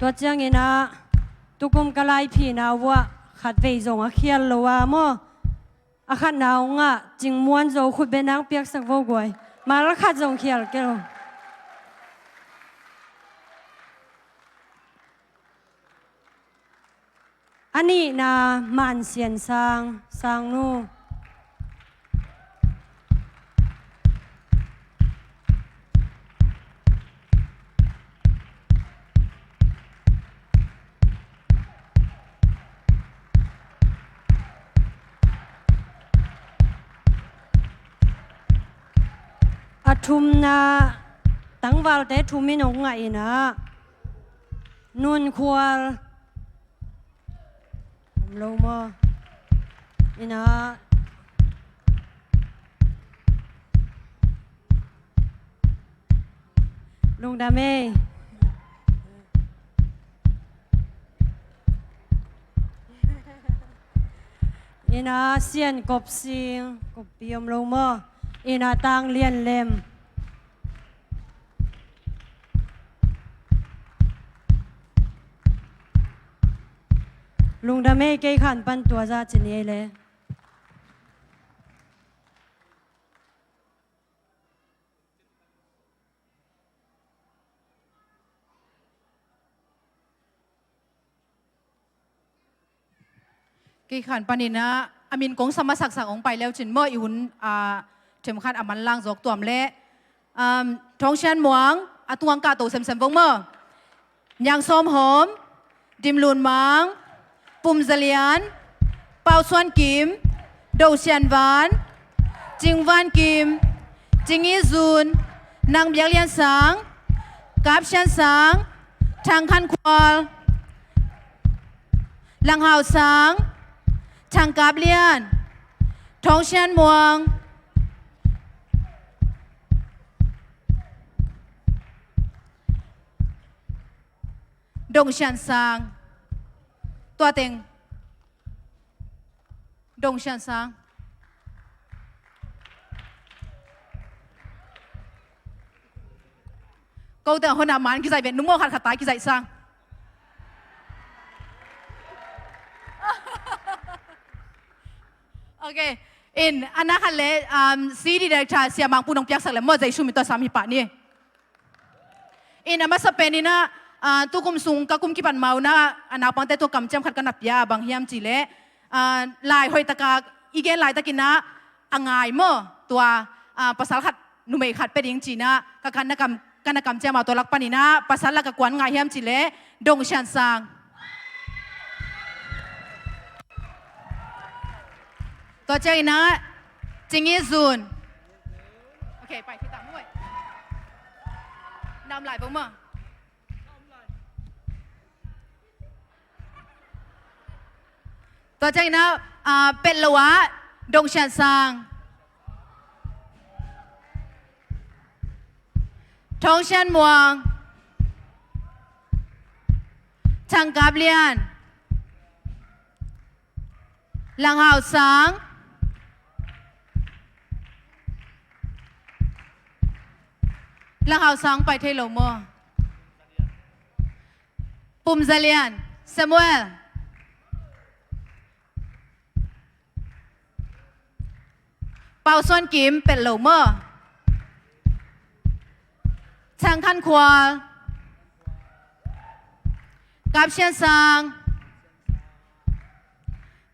ตัวเจ้างี้นะตุกุมกะไลพี่นาวะขัดเวยงเขียนลัวมออาขัดนาวงะจิงม้วนโจขุดเป็นนางเปียกสักโวกวยมาละขัดจงเขียนเกลอันนี้นะมันเสียนสร้างนูทุมนาตั้งวาลแต่ทุมไม่นงไงนะนุ่นควรลงมาอีนะลงดาเมอีนะเสียนกบเสียงกบเปียมลงมาอีนาตังเลียนเล่มลุงดาเมเกยขันปันตัวซาจินเยเลยเกยขันปันนี่นะอามินกงสมศักดิ์สังองไปแล้วจินเมื่ออุ่นเข็มขัดอามันล่างจอกตัวมเละท้องเชียนหมวงตวงกาโตเซมวงเมื่อยางส้มหอมดิมลูนมังปุ่มเลียนเปาส่วนกิมโดเชียนหวานจิงหวานกิมจิงอีซูนนางเบียกเลียนสังกาบเชียนสังทางคันควอลลังหาวสังทางกาบเลียนท้องเชียนหมวงดงเชียนสังตัวเต็งดงเชียนสังก็แต่คนอามันกิจใจเป็นนุ่มโม่ขัดขัดตายกิจใจสังโอเคอินอันนั้นคันเล่ซีดีเดชาเสียมังปูนงเปียกสักเลยมั่วใจชุ่มตัวสามีป่านี่อินอามาสเปนนี่นะตุกุมซุงกับกุมกิปันเมานะอันนับปังแต่ตัวกำเจมขัดกันนับยาบางเฮียมจีเล่ลายหอยตะกาอีเกนลายตะกินนะอ่างไงมั่วตัวภาษาขัดนุ่มขัดเป็นยังจีนะกับกันนักำเจมเอาตัวลักปันนี่นะภาษาลักกับกวนไงเฮียมจีเล่ดงเชียนซางตัวเจ้านะจิงยี่ซูนโอเคไปที่ตามด้วยนำลายบ้างมั้ง ตัวใจนะเป็ดละวะดงเชียนซางทองเชียนมวงทางกาบเลียนหลังหาวสางหลังหาวสางไปเทโลโมปุ่มซาเลียนซามูเอลเป่าส่วนกิมเป็นโลโมทางขั้นควากับเชียนซาง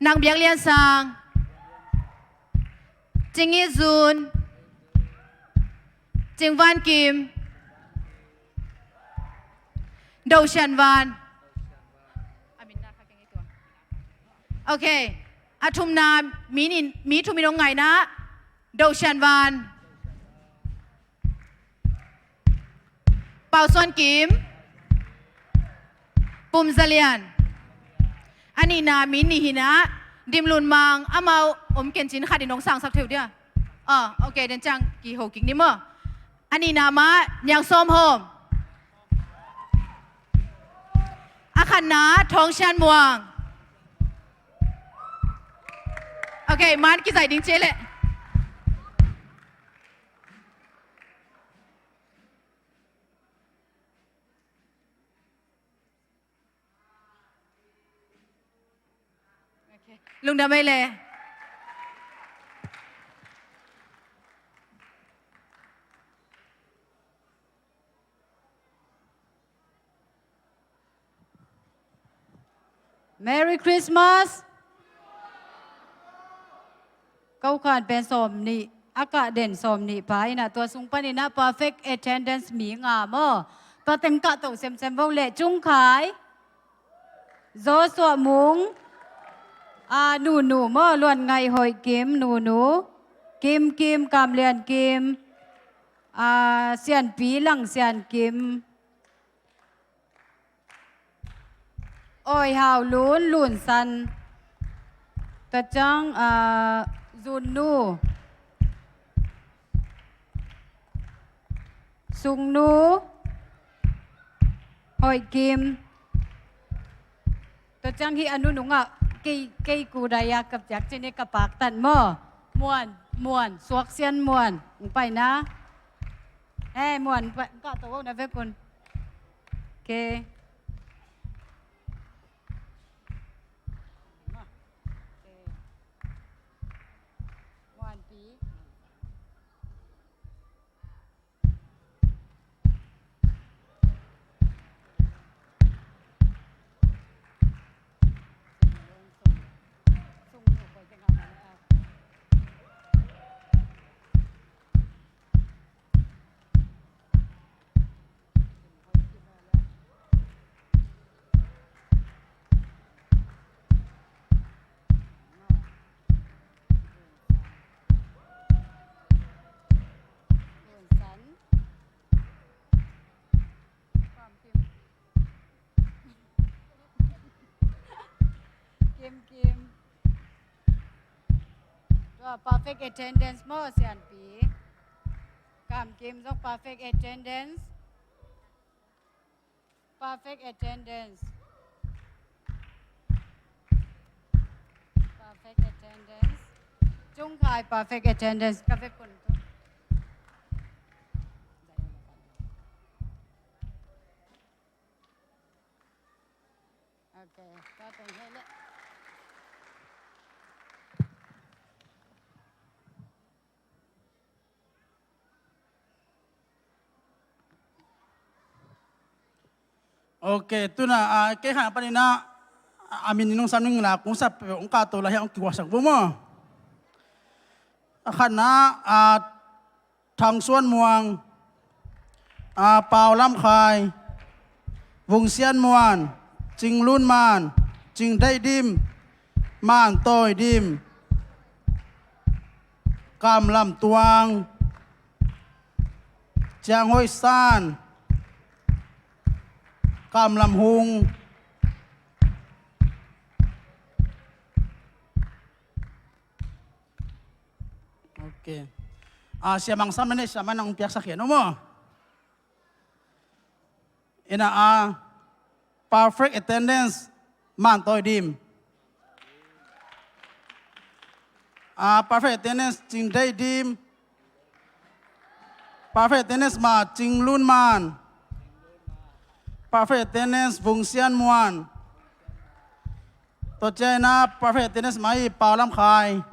นางเบียกเลียนซางจิงอีซูนจิงวานกิมโดเชียนวานโอเคอาทุมนามีทุมินงไงนะโดเชียนวานเป่าส่วนกิมปุ่มซาเลียนอันนี้นามินนี่หินะดิมลุนมังอามาอมเกนจินค่ะดิน้องสั่งสักเท่าเดียวโอเคเดินจังกี่โหกิ่งนี่มั้งอันนี้นามะยังส้มโฮมอาคันนาท้องชันมวงโอเคมันกี่ใส่ดิ้งเจเลยลุงดำไม่เลย Merry Christmas เขาขานเป็นสมนิอากาศเด่นสมนิไปนะตัวสุงปนินะ perfect attendance มีงามตัวเต็มกะตัวเซมวงเละจุ้งขายโซสัวมุงหนูเมื่อล้วนไงหอยกิมหนูกิมกำเลียนกิมเสียนปีหลังเสียนกิมโอ้ยหาวลุนสันตะจังซุนนูซุงนูหอยกิมตะจังที่อนุนุงเกยกูได้ยากับจักเจเนกับปากตันม่อมวนสวกเซียนมวนไปนะมวนก็ตัวนะเพื่อนคุณเกperfect attendance เมื่อเสียนปีกามเกมต้อง perfect attendance จุ้งขาย perfect attendance กับเพื่อนคุณโอเคก็ตรงนี้แหละโอเคตุนะแกหาปนินะอามินนงสันนึงนะคงสับองค์การตัวละให้องค์กิวสักบุ้มขันนะทางส่วนมวงเปล่าล้ำคายวงเซียนมวนจิงลุ่นมานจิงได้ดิมมานต้อยดิมกำลำตวงจางห้อยซ่านกำลำหุง Okay. Siya mang sama ni siya man ang piyak sa kino mo. Ina perfect attendance man toy dim. Perfect attendance ching day dim. Perfect attendance ma ching lun man. Perfect attendance vùng xian muan. Tôi chơi na perfect attendance mai Pao Lam Khai.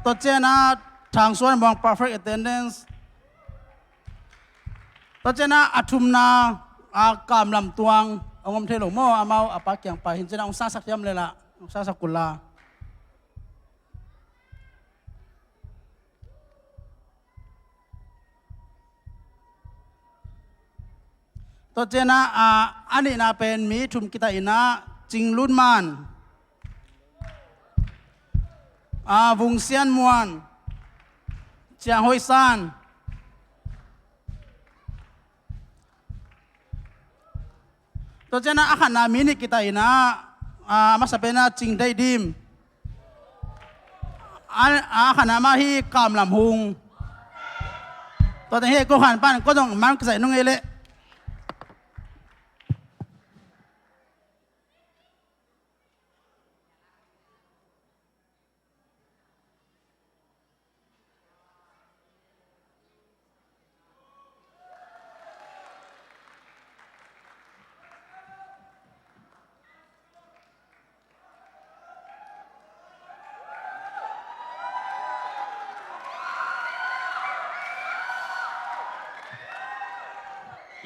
Tôi chơi na Thang Suan bằng perfect attendance. Tôi chơi na atum na Kam Lam Tuang ông thầy lỗ mo amau apa kyang pa hin chơi na ông sa sak Thiam le la ông sa sak kula. Tôi chơi na anh ấy na pen mi thum kita ina ching lun man. Vùng xian muan. Chiang Hoi San. Tôi chơi na akan na mini kita ina masa pena ching day dim. Akan na mahi Kam Lam Hung. Tôi thấy cô hàn pan có dòng mang cái nong ele.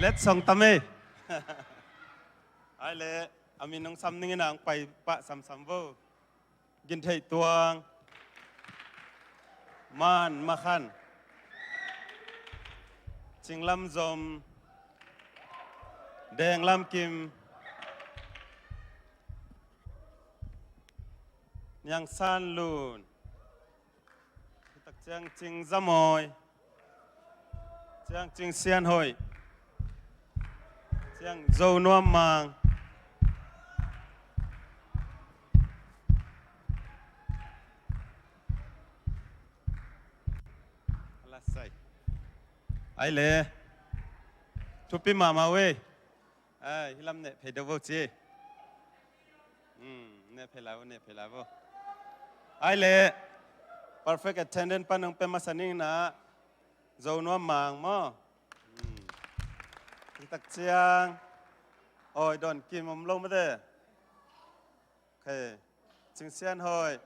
Let's song tame. Ai le amin nong sam ning nang pai pa sam sam vo. Gin thei tuang. Man ma khan. Ching lam zom. Deng lam kim. Nyang san lun. Tak chang ching zamoy. Chang ching sian hoi. Chang dâu nuam mang. Alasai. Ai le. Thupi mama we. Ai hilam ne phei dovo chi. Ne phei lao. Ai le. Perfect attendance panang pemasaning na dâu nuam mang mo. Tắc chiang ôi đòn kim ông lông mất đấy. Ok chừng xiên hồi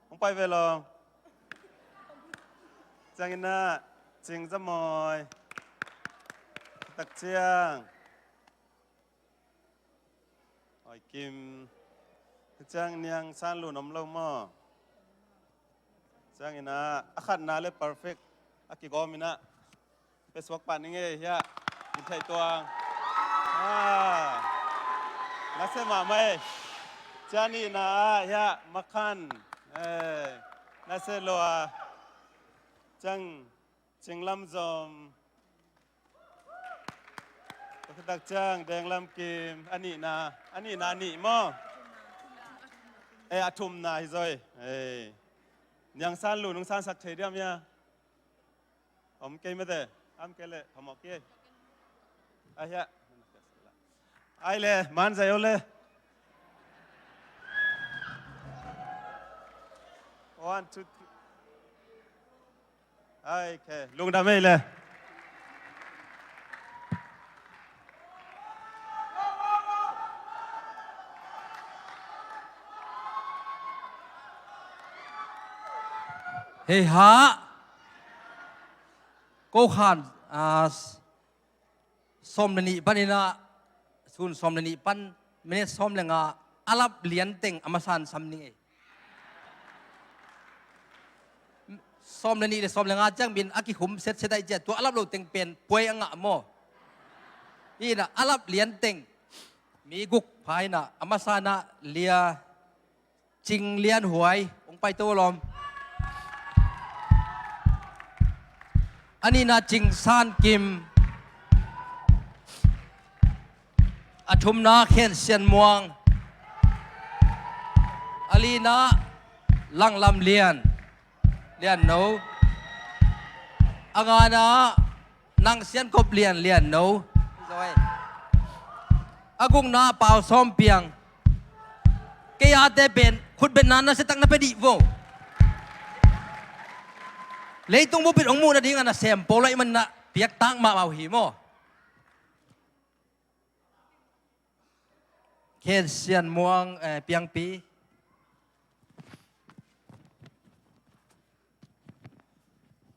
ông bay về lòng chàng na chừng ra mồi tắc chiang ôi kim chàng niang san lùn ông lông mò chàng na khát na le perfect akigom ina peswak paning ya Nhìn thầy tuang. Nó sẽ mà mày. Cha ni na ya makan. Nó sẽ loa. Chang ching lam zom. Đặc chang deng lam kim. Ani na ni mo. Atum na rồi. Nyang san lu nung san sak thầy điam ya. Om cây mới thế. Am cây lệ. Hom ok. Ayah, ai le, man saya le. 1, 2, 3. Okay, Lungdam le. Hey ha. Cô khan som lani panina sun som lani pan mene som lenga alap lian teng amasan samning e som lani le som lenga chang bin aki khum set setai je to alap lo teng pen poi anga mo ina alap lian teng mi guk phaina amasana lia ching lian huai ong pai to lom ani na ching san kim athum na khen sian muang alina lang lam lian เลียนโนอางานะนังเสียนกบเลียนโนอากุงนาเป่าซ้อมเปียงเกียร์เตเป็นขุดเป็นนั้นนะเสตังนับไปดีโวเลยตรงบุปิดองมูนะดิ้งอันนะเซมโปไลมันนะเปียกตั้งมาเอาหิโมเคเซียนม่วงเปียงปี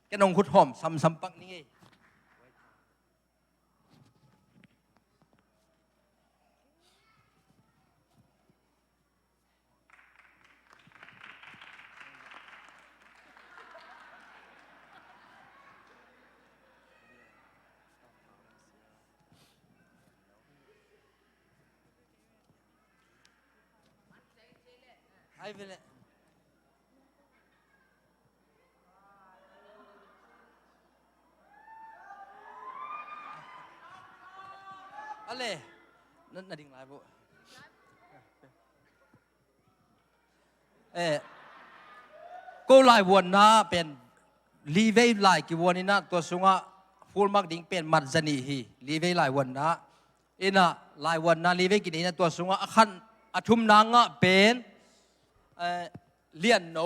แกนงขุดหอมซ้ำปักนี่ไอ้เวลอะไรนั่นน่ะดิ่งไรบุก็ลายวันน่ะเป็นลีเวย์ลายกี่วันนี้นะตัวสุงะฟูลมักดิ่งเป็นมัดจันีฮีลีเวย์ลายวันน่ะอินะลายวันน่ะลีเวย์กี่นี้นะตัวสุงะขันอธุมนางะเป็นเลียนโน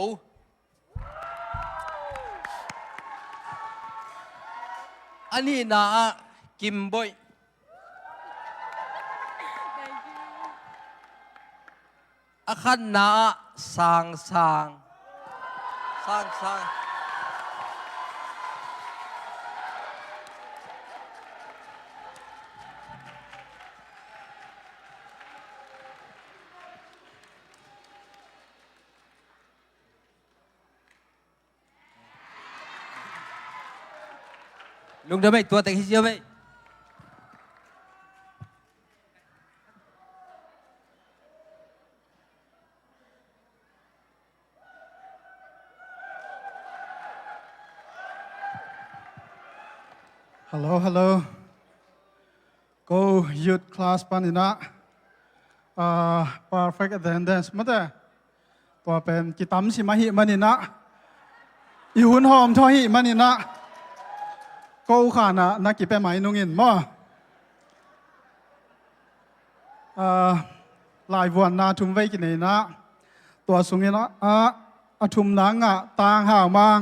อันนี้นะกิมบอยอาคันนะสางลุงเดินไปตัวแต่งเสียไปฮัลโหลgo youth class ปานินะperfect attendance มาแต่ตัวเป็นกิตัมสิมาหิมานินะอีหุ่นหอมทอหิมานินะก็ขานะนักกิเป้ไหมนุ่งอินมั่หลายวันนาทุ่มไว้กินนะตัวสุงอินะทุ่มนังตางห่าวมัง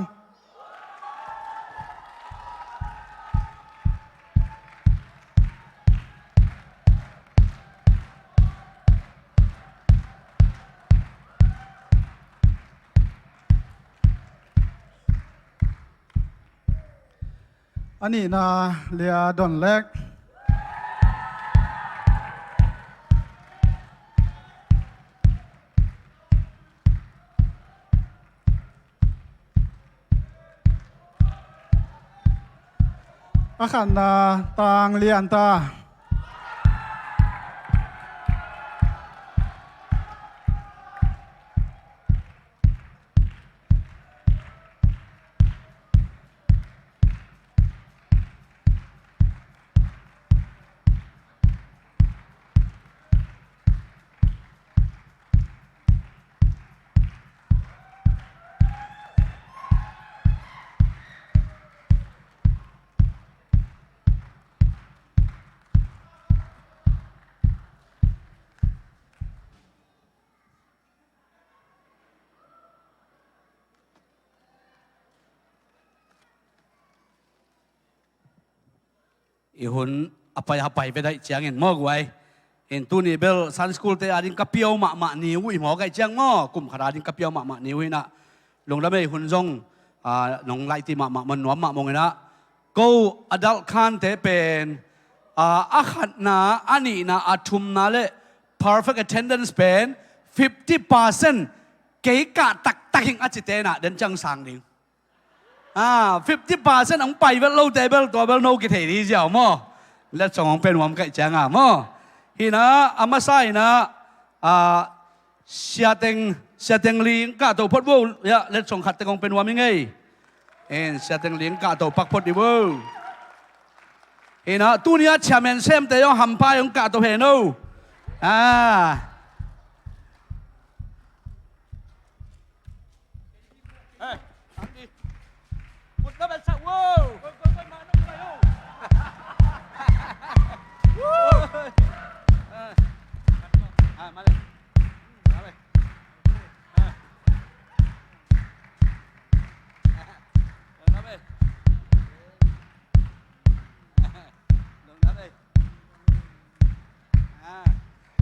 อันนี้นะเรียดอนเล็กอาขันนะตางเลียนตาอีหุ่นอภัยไปได้เจียงเห็นมอกไว้เห็นตัวนี้เบลซันสกูลเตอดินกับเปียวหมานิ้วอีหมอไก่เจียงมอกลุ่มขนาดดินกับเปียวหมานิ้วนะลงแล้วไม่หุ่นจงน้องไล่ที่หมามันหนวมมองนะก็อดัลคันเตเป็นอาขัดนาอันนี้นะอาทุมนาเล perfect attendance เป็น 50% เกะกะตักหิงอาจิเตนะเดินจังสังดิง50% องไปเวลโลเตเบลตัวเบลโนกิเทดีเจ้ามั่วและส่งของเป็นหวมไก่แจงมั่วฮีนะอามาไซนะเสียเต็งลิงกะตัวพดบูและส่งขัดเต็งของเป็นหวมยังไงเสียเต็งลิงกะตัวปักพดดีบูฮีนะตัวนี้เชียร์แมนเซมแต่ยังหัมพายองกะตัวเฮโน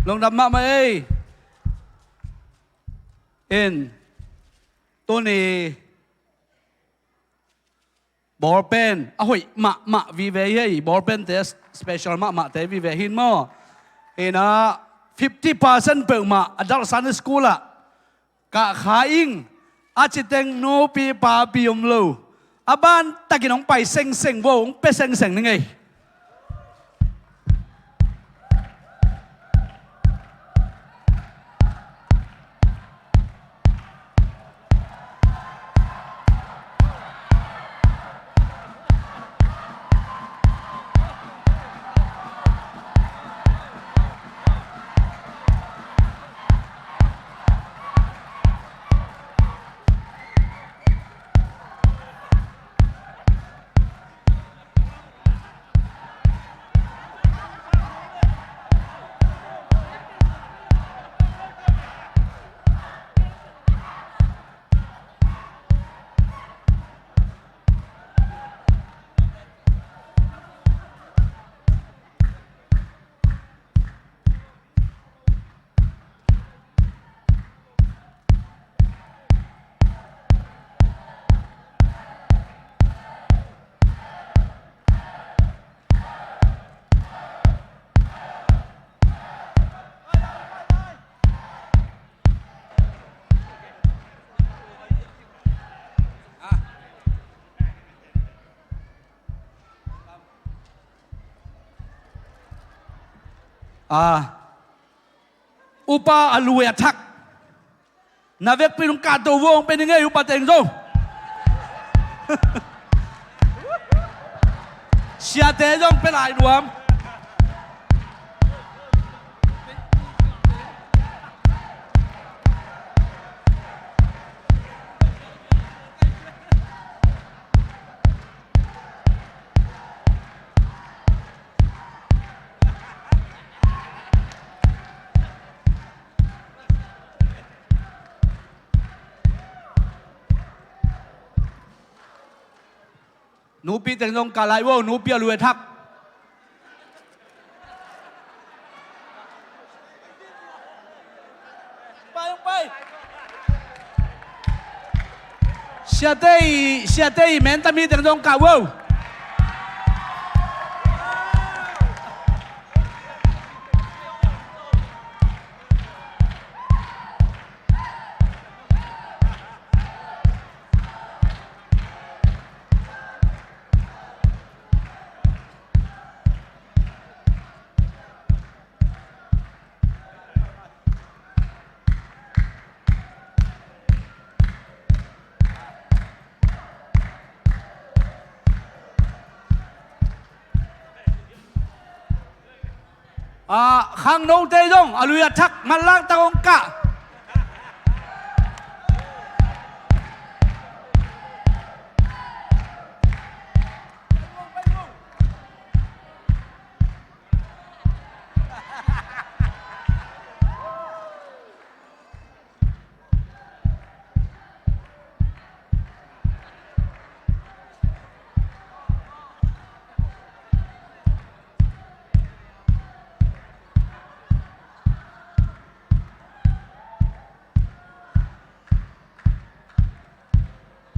Lungdam ma mai in Tony ball pen ahoi ma vi ve hei ball pen test special ma te vi ve hin mo in 50% pe ma adult Sunday school la ka khaing achiteng no pi pa pium lo aban takinong pai seng wo ong pe seng ni ngai upa alue attack navek pinung kato wong peningay upa tengzo siya tejong pelay duam nupi tengong kalay wo nupi alue attack siya tay mentami tengong kawo khang nong tê dong alui attack malang tangong ka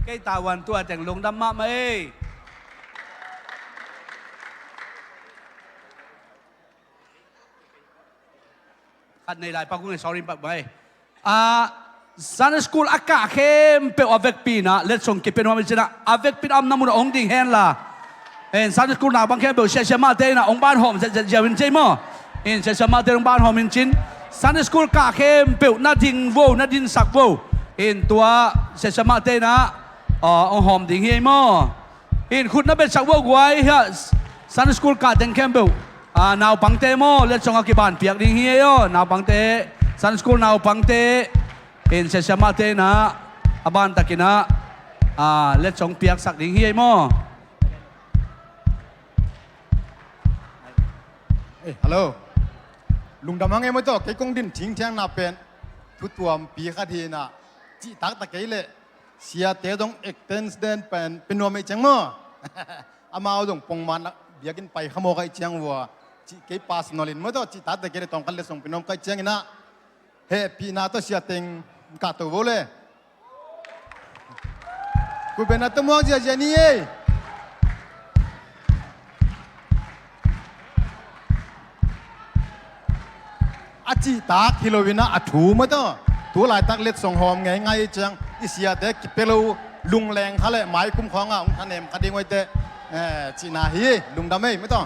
cái tawan tua teng Lungdam ma mai khát này lại pa cũng sorry pa mai Sunday school akka khem pe avek pina let song ke penwa chena avek pin am namun ong ding hen la en Sunday school na bang khem be she ma te na ong ban hom ja win che mo en she ma te ong ban hom in chin Sunday school ka khem pe na ding wo na din sak wo en tua she ma te na ông hòm tiếng hiền mò in khut nó bên sau vô quay ha Sunday school cả tiếng kem biểu nào bằng tê mò lên trong cái bàn piak tiếng hiền yo nào bằng tê Sunday school nào bằng tê in sẽ xem tê na aban takina lên trong piak sak tiếng hiền mò hello Lungdam Mang em cho cái công đình chính trang na pen thu tuam pi khát hi na chỉ tak cái lệ sia te dong extend pen penome chang mo amao dong pongman biakin pai khamo kai chang wa จีเกปาสนอลินเมื่อตัวจีตัดแต่เกเรตองกันเลยส่งไปน้องใกล้เจียงนะเฮปีนาตัวเสียเต็งกาตัวโวเลยกูเป็นนักมวยเจียนี่เออาจีตากฮิโลวินาอัถูเมื่อตัวหลายตักเล็ดส่งหอมไงไงเจียงอิเสียเด็กกิเปลูลุงแรงเขาเลยหมายคุ้มครองอ่ะองค์ท่านเอ็มคดีไว้เตะจีนาฮีลุงดำไม่ต้อง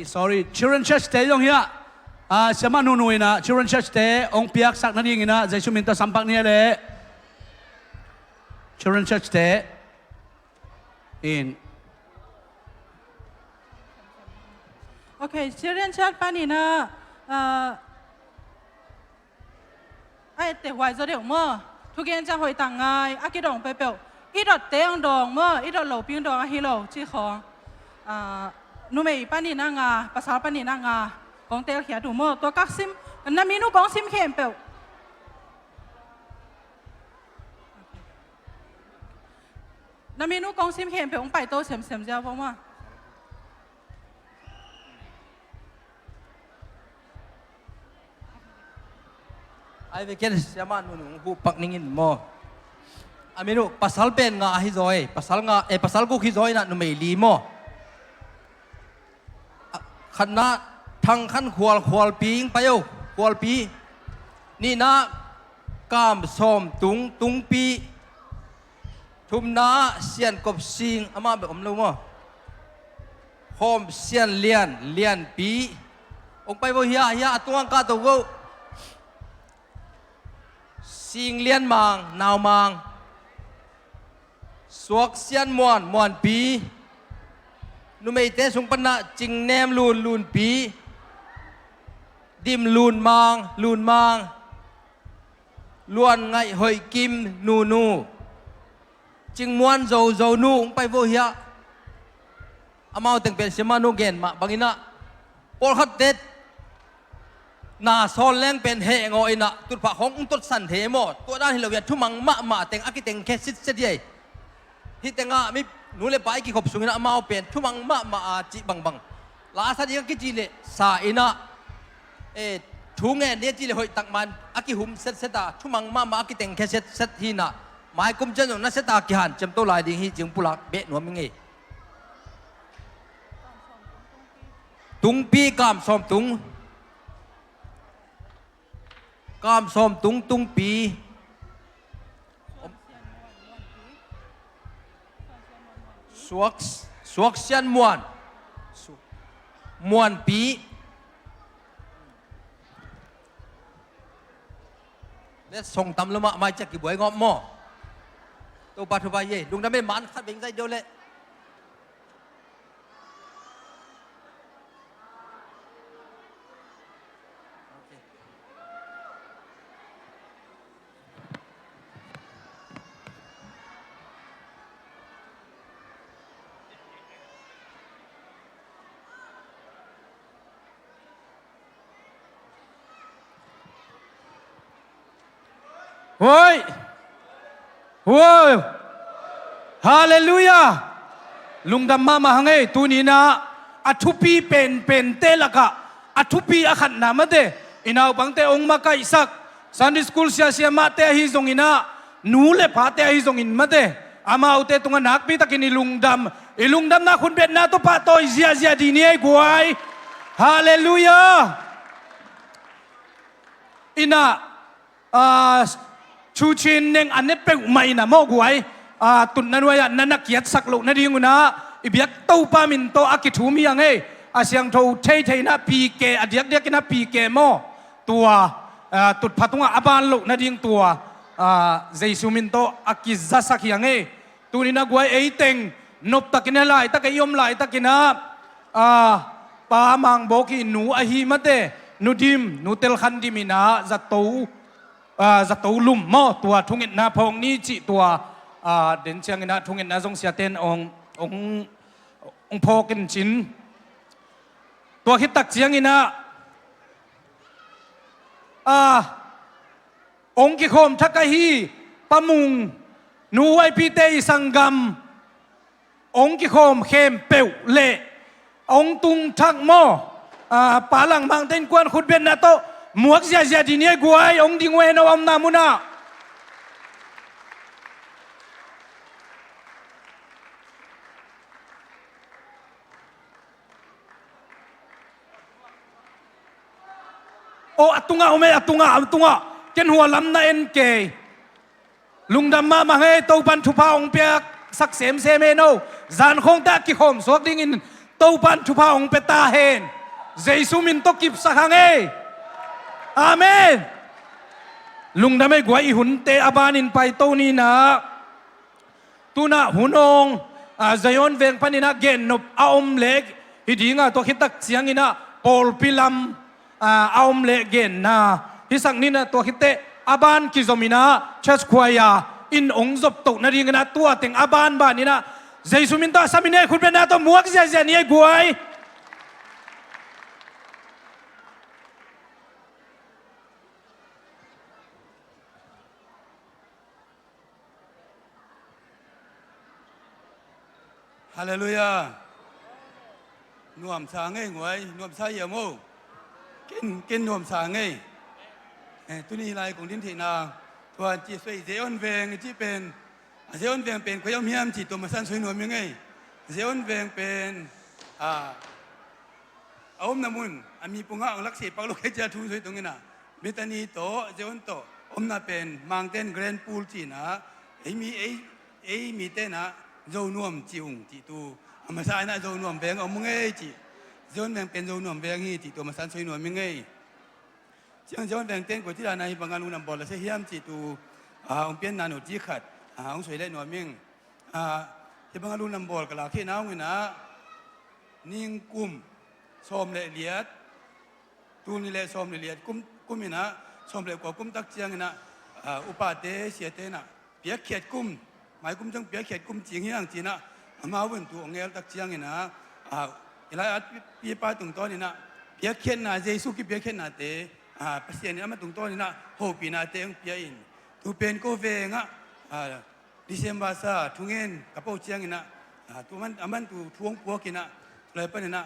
sorry children church te yong hiya sama nunui na children church te ong piak sak na ding ina jaisu minta sampak ni le children church te in Okay, children church pani na ai te wai zo de mo thu gen cha hoi tang ngai a ki dong pe pe i dot te ang dong mo i dot lo ping dong a hi lo chi khong nu mei pani na nga pasal pani na nga kong tel khia du mo to kak sim na mi nu kong sim khem pe na mi nu kong sim khem pe ong pai to sem sem ja bo ma ai về cái xem mà nung hu pak ningin mo aminu pasal pen nga hi zoi pasal nga pasal ku hi zoi na nu mei li mo khana thang khan khwal ping payo khwal pi ni na kam som tung pi thum na sian kop sing ama be om lo mo hom sian lian pi ong pai bo hiya atuang ka to go sing lian mang nào mang suak sian muan pi nu mei te sung panna ching nem lun pi dim lun mang luan ngai hoi kim nu ching muan zo nu ung pai vo hiya amao teng pen sema nu gen ma bangina por khat det na sol leng pen he ngo ina tut pha hong tut san he mo to dan hilow ya thumang ma teng akiteng khe sit se ye hi tenga mi nu le pai ki khop sungina amao pen thumang ma chi bang la sa di ki chi le sa ina thu nge ne chi le hoi tak man aki hum set ta thumang ma akiteng khe set hi na mai kum chen na set ta ki han chem to lai ding hi jing pulak be no mi nge tung pi kam som tung cam som tung pi suak sian muan pi let song tam lama mai chắc ki boy ngom mo to pa thu ba ye lung da me man khat beng sai do le Hoi! Hallelujah! Lungdam mama hangai tunina atupi pen telaka atupi akhan namade inaw bangte ong makaisak Sunday school siya mate hizong ina nule pate hizong in mate ama ute tunga nakpi takini lungdam ilungdam na kun bet na to patoy zia dini guai Hallelujah! Ina chu chin neng anet pe mai na mo guai tun nanwaya nanak yat saklo na dinguna ibiak to pa min to akithumi yang e asyang tho thei na pk adiak na pk mo tua tut phatunga aban lo na ding tua Jesu min to akiza sakyange tuni na guai eiteng nop takina lai takayom lai takina pa mang boki nu ahi mate nudim nutel khandimina zato lum mo tua thungit na phong ni chi tua den chiang ina thungit na jong siaten ong phokin chin tua khit tak chiang ina ong ki khom thakahi pamung nuai pite sangam ong ki khom khem peu le ong tung thak mo palang mang ten kwan khut ben na to muak zia di ne guai ong ding we no am na muna o atunga ken hua lam na en ke lungdam ma he to ban thu pa ong piak sak sem me no zan khong ta ki khom suak ding in to ban thu pa ong pe ta hen Jesu min to kip sakhange amen lungdam ai gwai hunte abanin pai to ni na tuna hunong zayon veng panina gen nop aom lek hidinga to khitak chiang ina pol pilam aom le gen na hisang nina to khite aban ki zomina church choir in ong zop to na ring na tua teng aban ba nina Jesu min ta samine khut na to muak zia ni guai Hallelujah นวมสางงวยนวมสายโมกินนวมสางงตุนีลายของดินทีนาตัวจีสวยเซออนเวงที่เป็นเซออนเวงเป็นขยมเฮียมจีตัวมาสั้นสวยนวมยังไงเซออนเวงเป็นอมน้ำมุนมีปุ่งอ่างลักษีปักลูกให้เจ้าทุ่งสวยตรงนี้นะเบตานีโตเซออนโตอมน่าเป็นมังเต้นแกรนปูลจีนะมีเต้นนะโจนวมจิวจีตูมาใส่นะโจนวมเวงเอามึงไงจีโจนเวงเป็นโจนวมเวงนี่จีตัวมาสั้นสวยนวมยังไงเจ้าโจนเวงเต้นกว่าที่ร้านในบางงานลุงนำบอลแล้วเสียมจีตูองเปียนนาหนูจีขัดองสวยได้นวมยังที่บางงานลุงนำบอลกับหลักที่น้าเงินนะนิ่งกุมส้มเลียดตูนี่แหละส้มเลียดกุมนี่นะส้มเลียดกว่ากุมตักเจียงนะอุปาเตเสียเตนะเปียกเขียดกุมหมายกุมจังเปียกเขียดกุมจริงอย่างจีนะมาวันตัวองเอลตักเจียงนี่นะเวลาปีป้าตรงต้นนี่นะเปียกเขียดนะเยซูกิเปียกเขียดนะเตภาษาเนี่ยมาตรงต้นนี่นะโฮปีนาเตองเปียอินตัวเป็นก็เวงดิเซมบาซาทุ่งเงินกระเป๋าเจียงนี่นะตัวมันตัวทวงปัวกินนะเลยเป็นนะ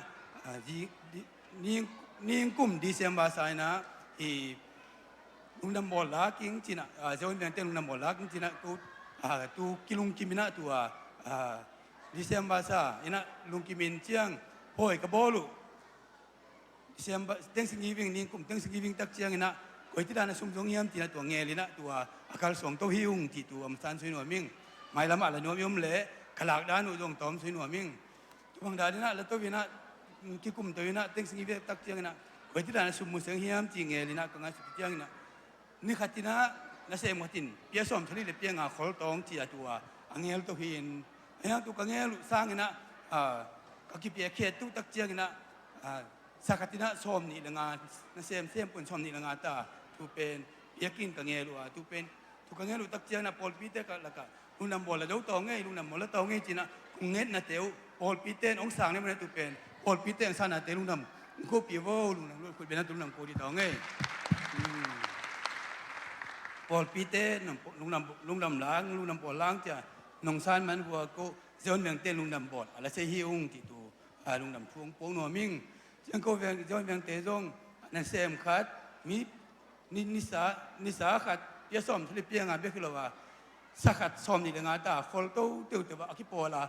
นิ่งกุมดิเซมบาซานะลุงดำบอลลักยิ่งจีนะเจ้าเมียนเต้นลุงดำบอลลักยิ่งจีนะตัวกิลุงกิมินะตัวดิเซมบาซาอินะลุงกิมินเจียงโอยกระโบลูดิเซมบาเต้นสิงห์วิ่งนิ่งกุมเต้นสิงห์วิ่งตักเจียงอินะก๋วยที่ด้านสุ่มสงเยี่ยมจีนะตัวเงลินะตัวอาการสองตัวหิ้วจีตัวมันสันสวยหน่วยมิ่งไม่ละมาละหน่วยมิ่งเละขลักด้านหน่วยตรงตอมสวยหน่วยมิ่งบางด้านนี่นะแล้วตัววินะที่กุมตัววินะเต้นสิงห์วิ่งตักเจียงอินะก๋วยที่ด้านสุ่มมุสเยี่ยมจีเงลินะก็งานสุดเจียงอินะนี่ขัดที่นะนั่นเสียงขัดที่เปียส้มทะเลเปียงาขอลตองจีตัวอังเงลตัวหินไอ้ฮะตัวกังเงลสร้างอินะก็กิเปียเขตตุตักเจียงอินะสักขัดที่นะส้มนี่ละงานนั่นเสียงปุ่นส้มนี่ละงานตาตัวเป็นเปียกินกังเงลตัวเป็นตัวกังเงลตักเจียงนะพอลปีเตก็ละกันลุงนำบอลละเจ้าตองไงลุงนำบอลละตองไงจีนะกุงเงินนะเตียวพอลปีเตนองศาเนี่ยมันตัวเป็นพอลปีเตนสานะเตียวลุงนำกูปีโวลุงนำลุงคุยเป็นนั่นลุงนำกูดีตองไงพอลปีเตนลุงนำล้างลุงนำบอลล้างจะนองซานมันวัวกูเจ้าเมียงเต้นลุงนำบอลอะไรเสียหิ้วที่ตัวลุงนำพวงโป้งหนัวมิ่งจังกูเวียงเจ้าเมียงเตจงนั่นเสียมขัดมีนิสาขัดเปียส้มทะเลเปียงานเบี้ยคือเราว่าสักขัดส้มนี่ละงานตาโคลโต้เตียวแต่ว่าอคิปโปละ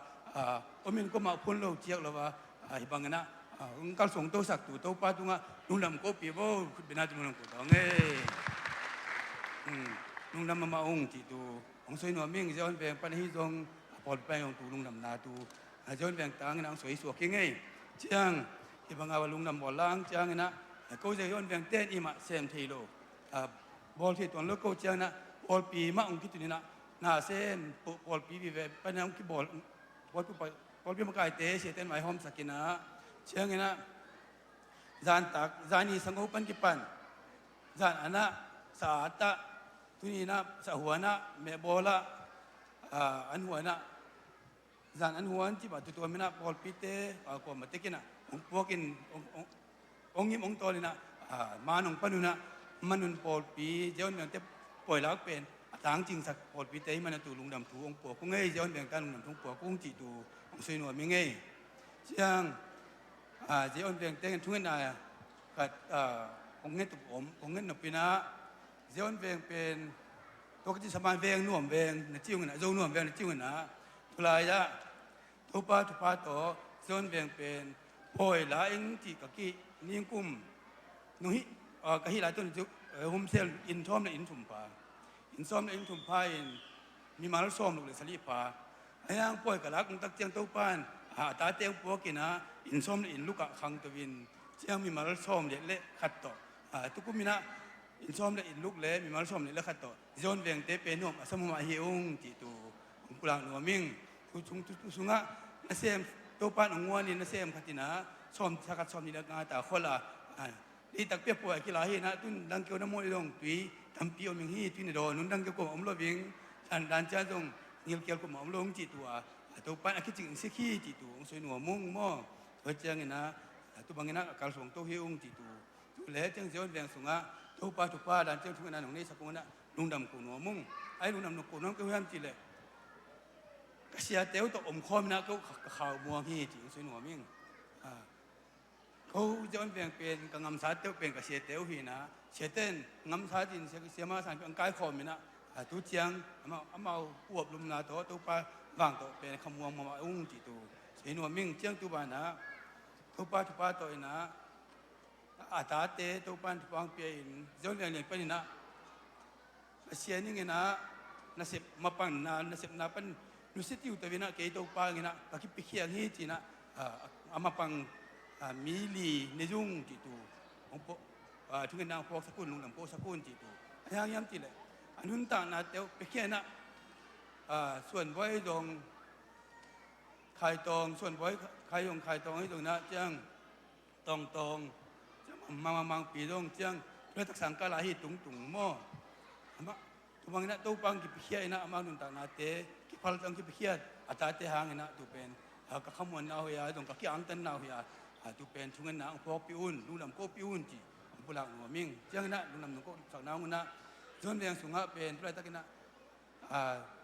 อมินก็มาพ้นโลกเจียกเราว่าบางนะการส่งโตสักตัวโตป้าตุงะลุงดำก็ปีโบคุณเป็นนาจุลุงดำก็ต้องเงลุงดำมาองค์ที่ตัวองสวยหนัวมิ่งเจ้าแบงปันหิจงปอดแปลงของตัวลุงดำนาตัวเจ้าแบงต่างนางสวยสวยเงยเจียงที่บางว่าลุงดำบ่อล้างเจียงนะก็จะย้อนแบงเต้นอิมะเซมทีโลบอลที่ตัวลูกก็เจียงนะโอ อลปีมาองค์คิดตัวนี้นะนาเส้นปอลปีวิเวปนังคิบอลปอลปีมากายเตะเสียเต้นหมายหอมสกินะเชื่อไงนะจานตักจานีสังกุปันกิปันจานอันนะสาตะตัวนี้นะสหัวนะเมบอละอันหัวนะจานอันหัวที่บัดตัวไม่นะปอลปีเตะกว่ามาเตกินะองพวกินองยิมองโตเลยนะมาหนองปนุนะมันนุนปอลปีเจ้าเนี่ยจะปล่อยแล้วเป็นทางจริงสักปอดปีเตยมันตูลุงดำถูองปัวกุ้งเงยย้อนแบ่งกันลุงดำทุ่งปัวกุ้งจีตูองซุยหนวดไม่เงยเชียงย้อนแบ่งเต้นทุ่งนายกับองเงินตุบองเงินหนุปีนะย้อนแบ่งเป็นตัวที่สมานแบ่งหน่วมแบ่งในจิ้วเงินโจหน่วมแบ่งในจิ้วเงินนะทุลายะทุปาต่อย้อนแบ่งเป็นปล่อยละเองจีกะกี้นิ่งกุ้มนุ่ยกะฮิลายต้นจุหุ่มเซลอินทอมและอินถุมปาอินซ้อมในอินทุมพายมีมาแล้วซ้อมลูกเลยสลีปาไอ้ยังป่วยกะลักตักเจียงเต้าปานตาเตียงปัวกินะอินซ้อมในอินลูกกะขังตะวินเจียงมีมาแล้วซ้อมเละขัดต่อทุกคนมีนะอินซ้อมในอินลูกเละมีมาแล้วซ้อมเละขัดต่อย้อนเวียงเตเป็นหนุ่มสมุมาเฮียงจีตูกุลางหนัวมิงทุสุงะนาเซมเต้าปานองวัวนี่นาเซมขัดตินะซ้อมสักซ้อมนี่ละงาตาคนละดีตักเปียป่วยกีฬาเฮนะตุนดังเกี่ยวน้ำมันลงตุยทำปีอมิงฮีตุนโดนุนดังเกี่ยวกับอมโลวิงทันดันจ้าตรงเกี่ยวกับอมโลงจีตัวตัวปั้นอาคิจิงเสกีจีตัวองสวยหนัวมุ่งหม้อเพื่อเจ้าเงินนะตัวบางเงินนะการส่งตัวเฮองจีตัวตัวเล่เจ้าเจ้าแบ่งส่งอ่ะตัวป้าดันเจ้าทุกงานของนี้สักคนนะลุงดำกูหนัวมุ่งไอ้ลุงดำหนัวกูน้องก็ห้ามจีเลยกระเสียเต้าตัวอมคอมนะก็ข่าวมัวฮีจีสวยหนัวมิ่งเขาจะเป็นเป็นกังงำสาเตียวเป็นกับเสียเตียวหีนะเสียเต้นงำสาจินเสียมาสั่งเป็นกายคอมนะทุเจียงเอาอวบลุมนาตัวปลาวางตัวเป็นขมวงมาอุ้งจีตูเสียหนัวมิ่งเจียงตัวบ้านนะตัวปลาตัวนะอาตาเตตัวปลาตัววางเปียนเจ้าเลี้ยงไปนี่นะเสียนี่ไงนะน่าเสพมาปังน่าเสพน่าเป็นนุสิติวตัววินะเกยตัวปลาไงนะตะกี้ไปเขียนนี่จีนะเอามาปังมีลีในยุ่งจีตูของพวกทุกคนนางพวกสกุลลุงดำพวกสกุลจีตูยังย้ำจีเลยอันนู้นต่างนะเดี๋ยวไปแค่นะส่วนไว้ตรงไข่ตองส่วนไว้ไข่ยงไข่ตองให้ตรงนะเจ้าตองจะมังปีตรงเจ้าเพื่อทักษะกาลาหิตุงหม้อทุกวันนี้ตัวปังกิบเขียนะมานุนต่างนะเตะกิพัลตังกิบเขียอาตาเตหางนะตัวเป็นกับขมวนเอาอย่าตรงกับกี้อังตันเอาอย่าตัวเป็นทุกคนนะองพอปิอุ่นลุงดำก็ปิอุ่นจีองปุระหัวมิงเจ้านะลุงดำก็สักน้ำนะจนเรียงสูงเป็นอะไรตั้งนะ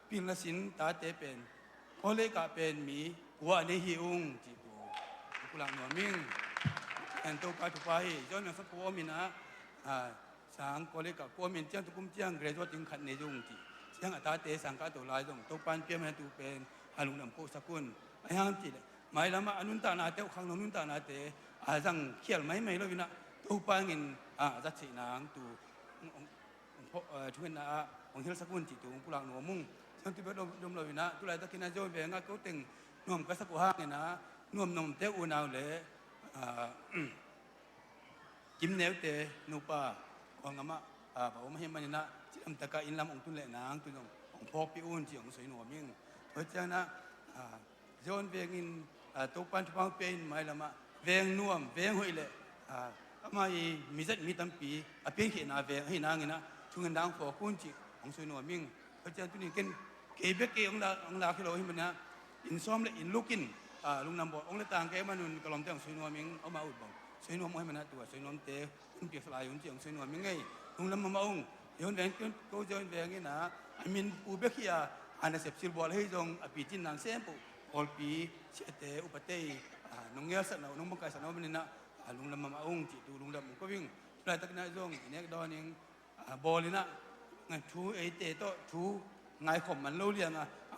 ปิงละสินตาเตเป็นพอเล็กเป็นมีหัวในหิวงจีตัวองปุระหัวมิงอันตัวไปถูกไปจนเรียงสักหัวมินะสังก็เล็กกัวมินเจ้าตุกุมเจ้าเกรดว่าถึงขัดในยุ่งจีเจ้าตาเตสังกัดตัวลายตรงตัวปันเปียมันตัวเป็นลุงดำก็สกุลไอ้ห้ามจีเลยหมายละมาอนุนตานาเตอขังอนุนตานาเตจังเขียนไม่เลยวินะตัวปังเงินจัดสีนางตัวทุกคนนะของเฮลสกุลจิตัวกุลางหนัวมุ่งฉันที่ไปดมเลยวินะตัวไรตะกินนะโจเบงก็เขาติงนวมกษัตริย์ห้างเงินนะนวมนมเตอุนาวเลยกิมเนวเตนูปาของอามาบอกว่าไม่ให้มันนะจิมตะกาอินลำองตุนเล่นางตัวน้องพอปีอุ่นจีของสวยหนัวมิ่งเพราะฉะนั้นย้อนเวียงตัวปันทุกเป็นไม่ละมาเวียงนวมเวียงหอยเลยมามีจัดมีตั้งปีเพียงเห็นเวียงให้นางนะทุกคนดังพอคุ้นจีของสวยหนัวมิ่งเพราะฉะนั้นตัวนี้กันเก็บเกี่ยองลาคิโลให้มันนะอินซ้อมและอินลูกกินลุงนำบอกองค์ละต่างแกมันนุ่นกลมเตะของสวยหนัวมิ่งเอามาอุดบังสวยหนัวให้มันนะตัวสวยหนัวเตะคุณเปียกสลายคุณจีของสวยหนัวมิ่งไงลุงนำมาองค์ย้อนเวียงก็ย้อนเวียงนี่นะมินปูเบียกี้อันนั้นเสพซิลบอลให้ตรงปีจินนางเส้นปุ๊ออลปีเชตอุปเตยน้องเงี้ยสันน้องบังกายสันน้องมันนะลุงดำมาองค์จิตูลุงดำก็วิ่งปลายตะกี้นะจงเนี่ยดอนเองบอลเลยนะงั้นชูไอเตโตชูไงข่มมันเล่าเรียง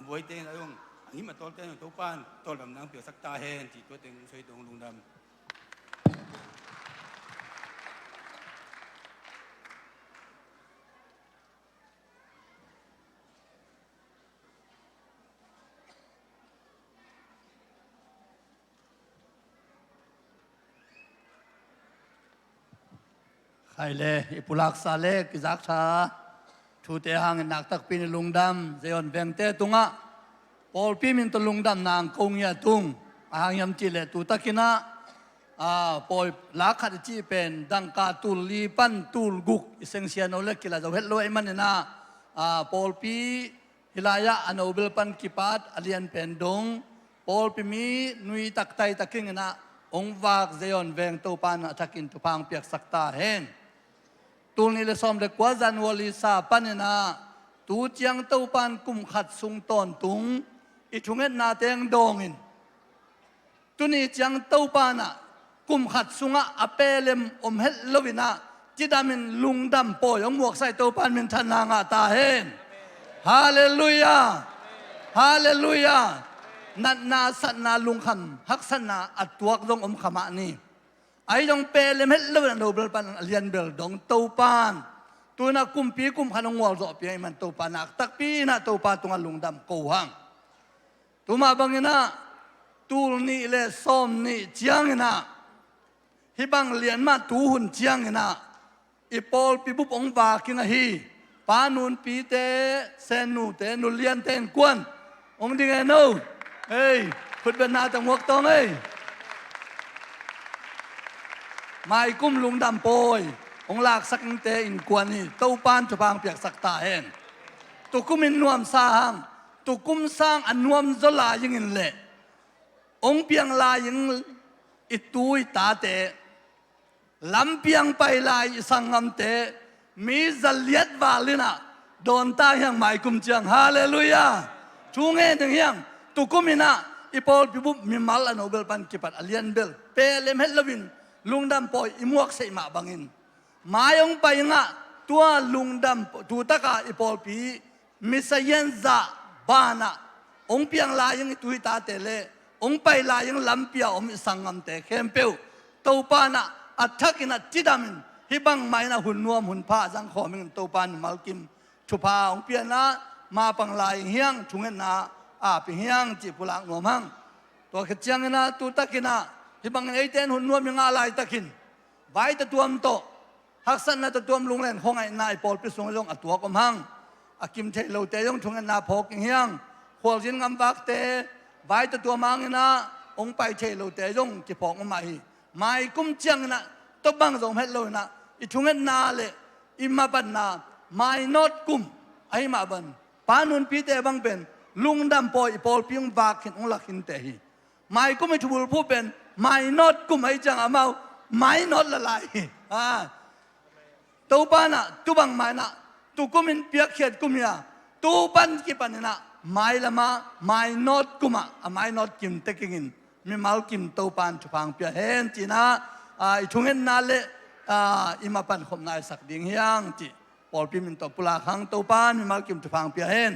บอยเตนะจงอันนี้มาตอลเตนตัวป้านตอลแบบนางเปียกสักตาแหนจิตัวเต็งช่วยตรงลุงดำใครเลยปุลักษาเล็กกิจักชาท ชูเตหางนักตักปีนลุงดำเจียนเวงเตตุงะปอลปีมินตลุงดำนางกงยาตุงหางยำจิเลตุตะกินะปอลลักขัดจีเป็นดังกาตุลีปันตุลกุกอิเซงเซียนโอเล็กกิลาจะเฮลโลเอมันนะปอลปีฮิลายะอันโอเบลปันกิปัดอเลียนเป็นดงปอลปีมีนุยตักไตตะกิงนะองวากเจียนเวงตัวปานตะกินตุพังเปียกสักตาเฮนตูนี่เลสอมเลกว่าจันวลิซาปันนะตูเจียงตัวปานกุมขัดสุงตอนตุงอิชุงเอ็ดนาเตงดงอินตูนี่เจียงตัวปานะกุมขัดสุงะอเปเลมอมเฮลโลวินะจิดามินลุงดำปอยองหมวกใส่ตัวปานมินทันนางาตาเฮนฮาเลลูยาฮาเลลูยานัดนาสันนาลุงคำฮักสันนาอัดตัวกงอมขมานี่ไอ้ดงเปเลมเฮลโลวินะโนเบลปันเลียนเบลดงตัวปานตัวนักกุมปีกุมขนงวอลโซเปียมันตัวปานักตักปีนะตัวปานตัวลุงดำโกหังตัวมาบังนะตูนี่เลส้มนี่เจียงนะฮิบังเลียนมาตูหุ่นเจียงนะอีปอลปีบุบองวากินฮีปานุนปีเตเซนูเตนุเลียนเตนกวนองดิเงโนเฮ้ยพุทธเป็นนาจังหวกตองเอ้ยไม่กุ้มลุงดำโปยองลากสักเตอินกวนนี่เต้าปานจะพังเปียกสักตาเห็นตุกุมินนวมสร้างตุกุมสร้างอันนวมจลายังอินเละองเปียงลายังอิตุยตาเตลำเปียงไปลายสังงำเตมีจัลเลียดวาลินะโดนตายังไม่กุมเจียงฮาเลลูยาชูเงี้ยหนึ่งยังตุกุมินะอีปอลพิบุมีมัลอันโนเบลปันกิปัดอเลียนเบลเปเลมเฮลวินลุงดำปอยอิมวกเสมาบังอินมายองไปงะตัวลุงดำตัวตะกาอีปอลปีมิสยันซาบานะองเปียงลายังตุยตาเตเลองไปลายังลำเปียอมสังงำเตเข้มเปียวตัวปานะอัฐกินะจิดามินฮิบังไม่นะหุ่นนวมหุ่นผ้าสังขอมินตัวปานมัลกิมชุพาองเปียนะมาปังลายเฮียงชุงเงินนาปีเฮียงจีปุลังนวมังตัวขจังนะตัวตะกินะฮิบังไอเตนหุ่นนวมยังอะไรตะกินไว้ตะตัวมโตฮักสันนะตะตัวมลุงเล่นของไอ้นายปอลไปส่งลงอัตัวกำหังอากิมเทโลเตยงชุงเงินนาพกเฮียงขวลจินงำบักเตไว้ตัวมังนะองไปเทโลเตยงจีพกมาไม่กุ้มจังนะตัวบังส่งเพชรเลยนะอีชุงเงินนาเลอิมาบันนาไม่นอดกุ้มไอ้มาบันปานุนปีเตบังเป็นลุงดำปอยปอลพิงบากขินองลักขินเตหีไม่กุ้มไม่ถูกพูดเป็นไม่นอดกุ้มไอ้จังอามาไม่นอดละลายตัวปานะตัวบังไม่นะตัวกุ้มินเปียกเขียดกุ้มยาตัวปันกี่ปันนะไม่ละมาไม่นอดกุ้มไม่นอดกิมเตกินมีมาลกิมตัวปันชุพังเปียเห็นจีนะอีชุงเงินนาเลอิมาปันขมนายสักดิ่งยังจีปอลพิมินตัวปุลาขังตัวปานมีมาลกิมชุพังเปียเห็น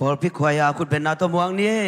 ปอลพิควายาคุณเป็นนาตัวมวงนี่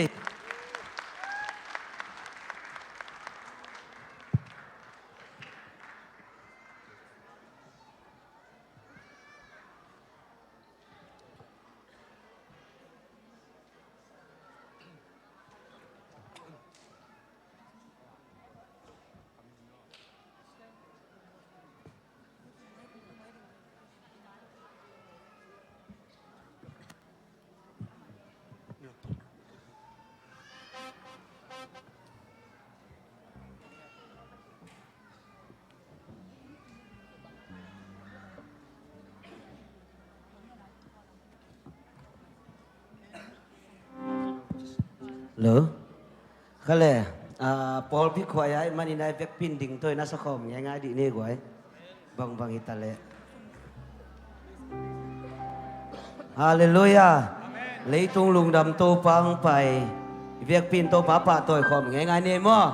เหรอก็เลยปอลพิควายามันนี่นายเว็บปินดิ่งตัวนัสคอมง่ายๆดีนี่กว่าบางอิตาลีฮาเลลูยาเลยตุงลุงดำโตปังไปเวียกปินโตป้าป่าตัวคอมง่ายๆนี่มั้ง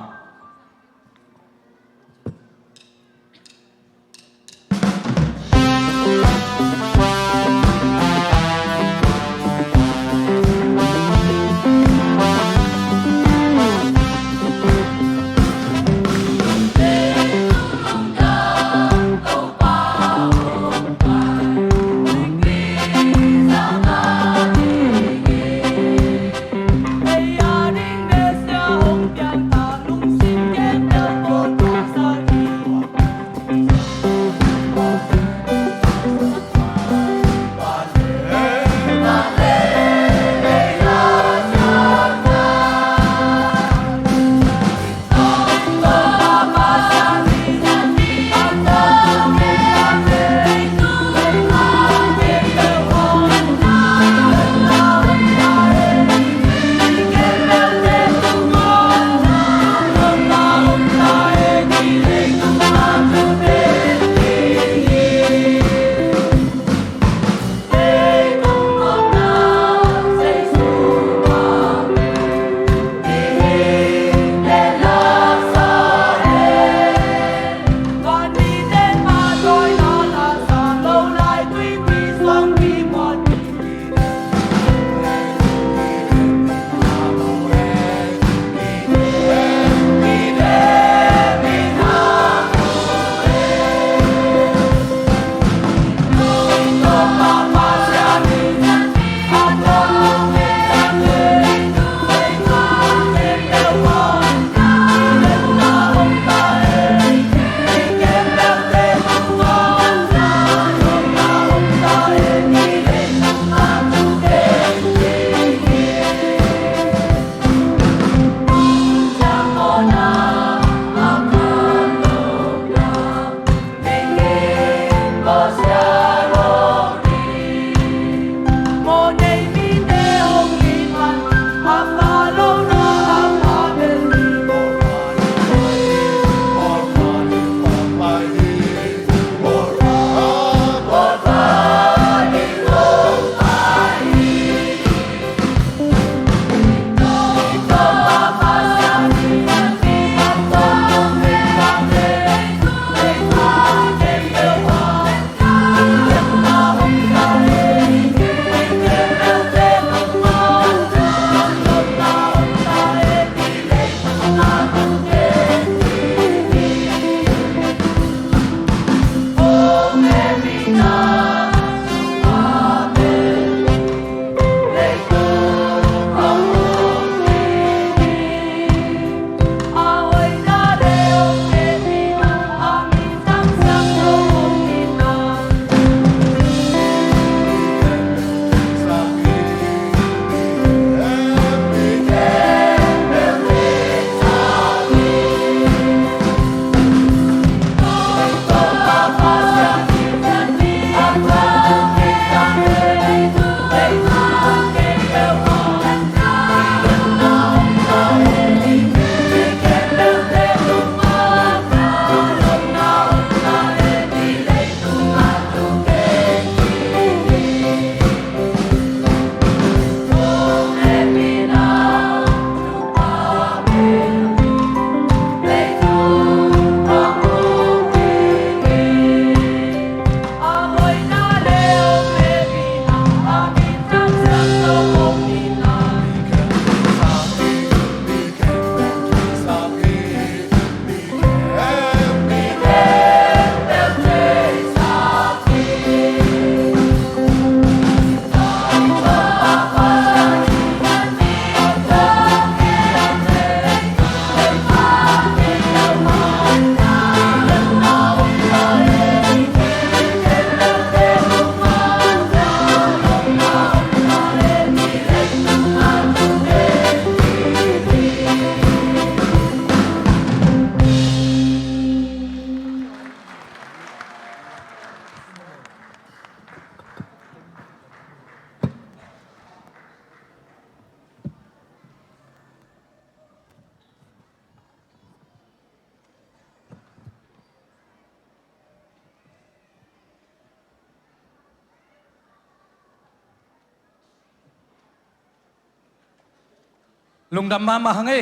ลุงดำมาหังเอ้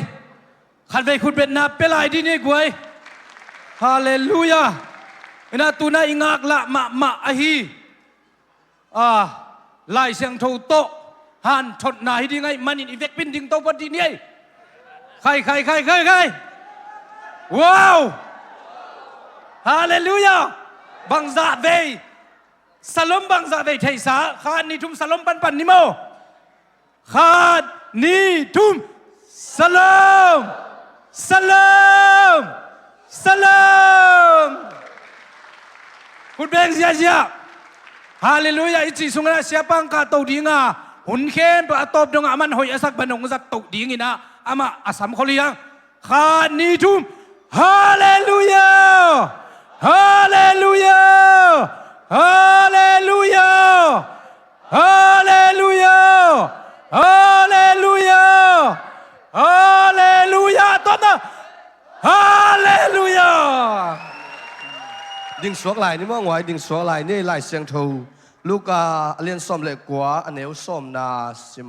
ขัดไปขุดเป็ดนาเปลายดีนี่กวยฮาเลลูยานะตูน่าอิงากละมาอะฮีลายเสียงโทโตหันทดนาฮิดีไงมันอินอีเวกปินดิงโตปดีนี่ใครว้าวฮาเลลูยาบังซาเวสลมบังซาเวไทยสาขาดนี่ทุ่มสลมปันนิโมขาดนี่ทุ่มสลมคุณเบงเสียฮาเลลูยาอิจิสุงนะเสียปังกาโตดีงาหุ่นเข็นปะตบดงอามันหอยอสักบันงสักโตดีงินะอามาอาสัมเขาเลี้ยงขาดนี่ทุ่มฮาเลลูยาฮาเลลูยาฮาเลลูยาฮาเลลูยาฮาเลลูยาฮาเลลูยาตบนะฮาเลลูยาดิ่งสวกไหลนี่มั่งไว้ดิ่งสวกไหลนี่ไหลเสียงทูลูกเลียนส้มเล็กกว่าอันเหนียวส้มนาสิม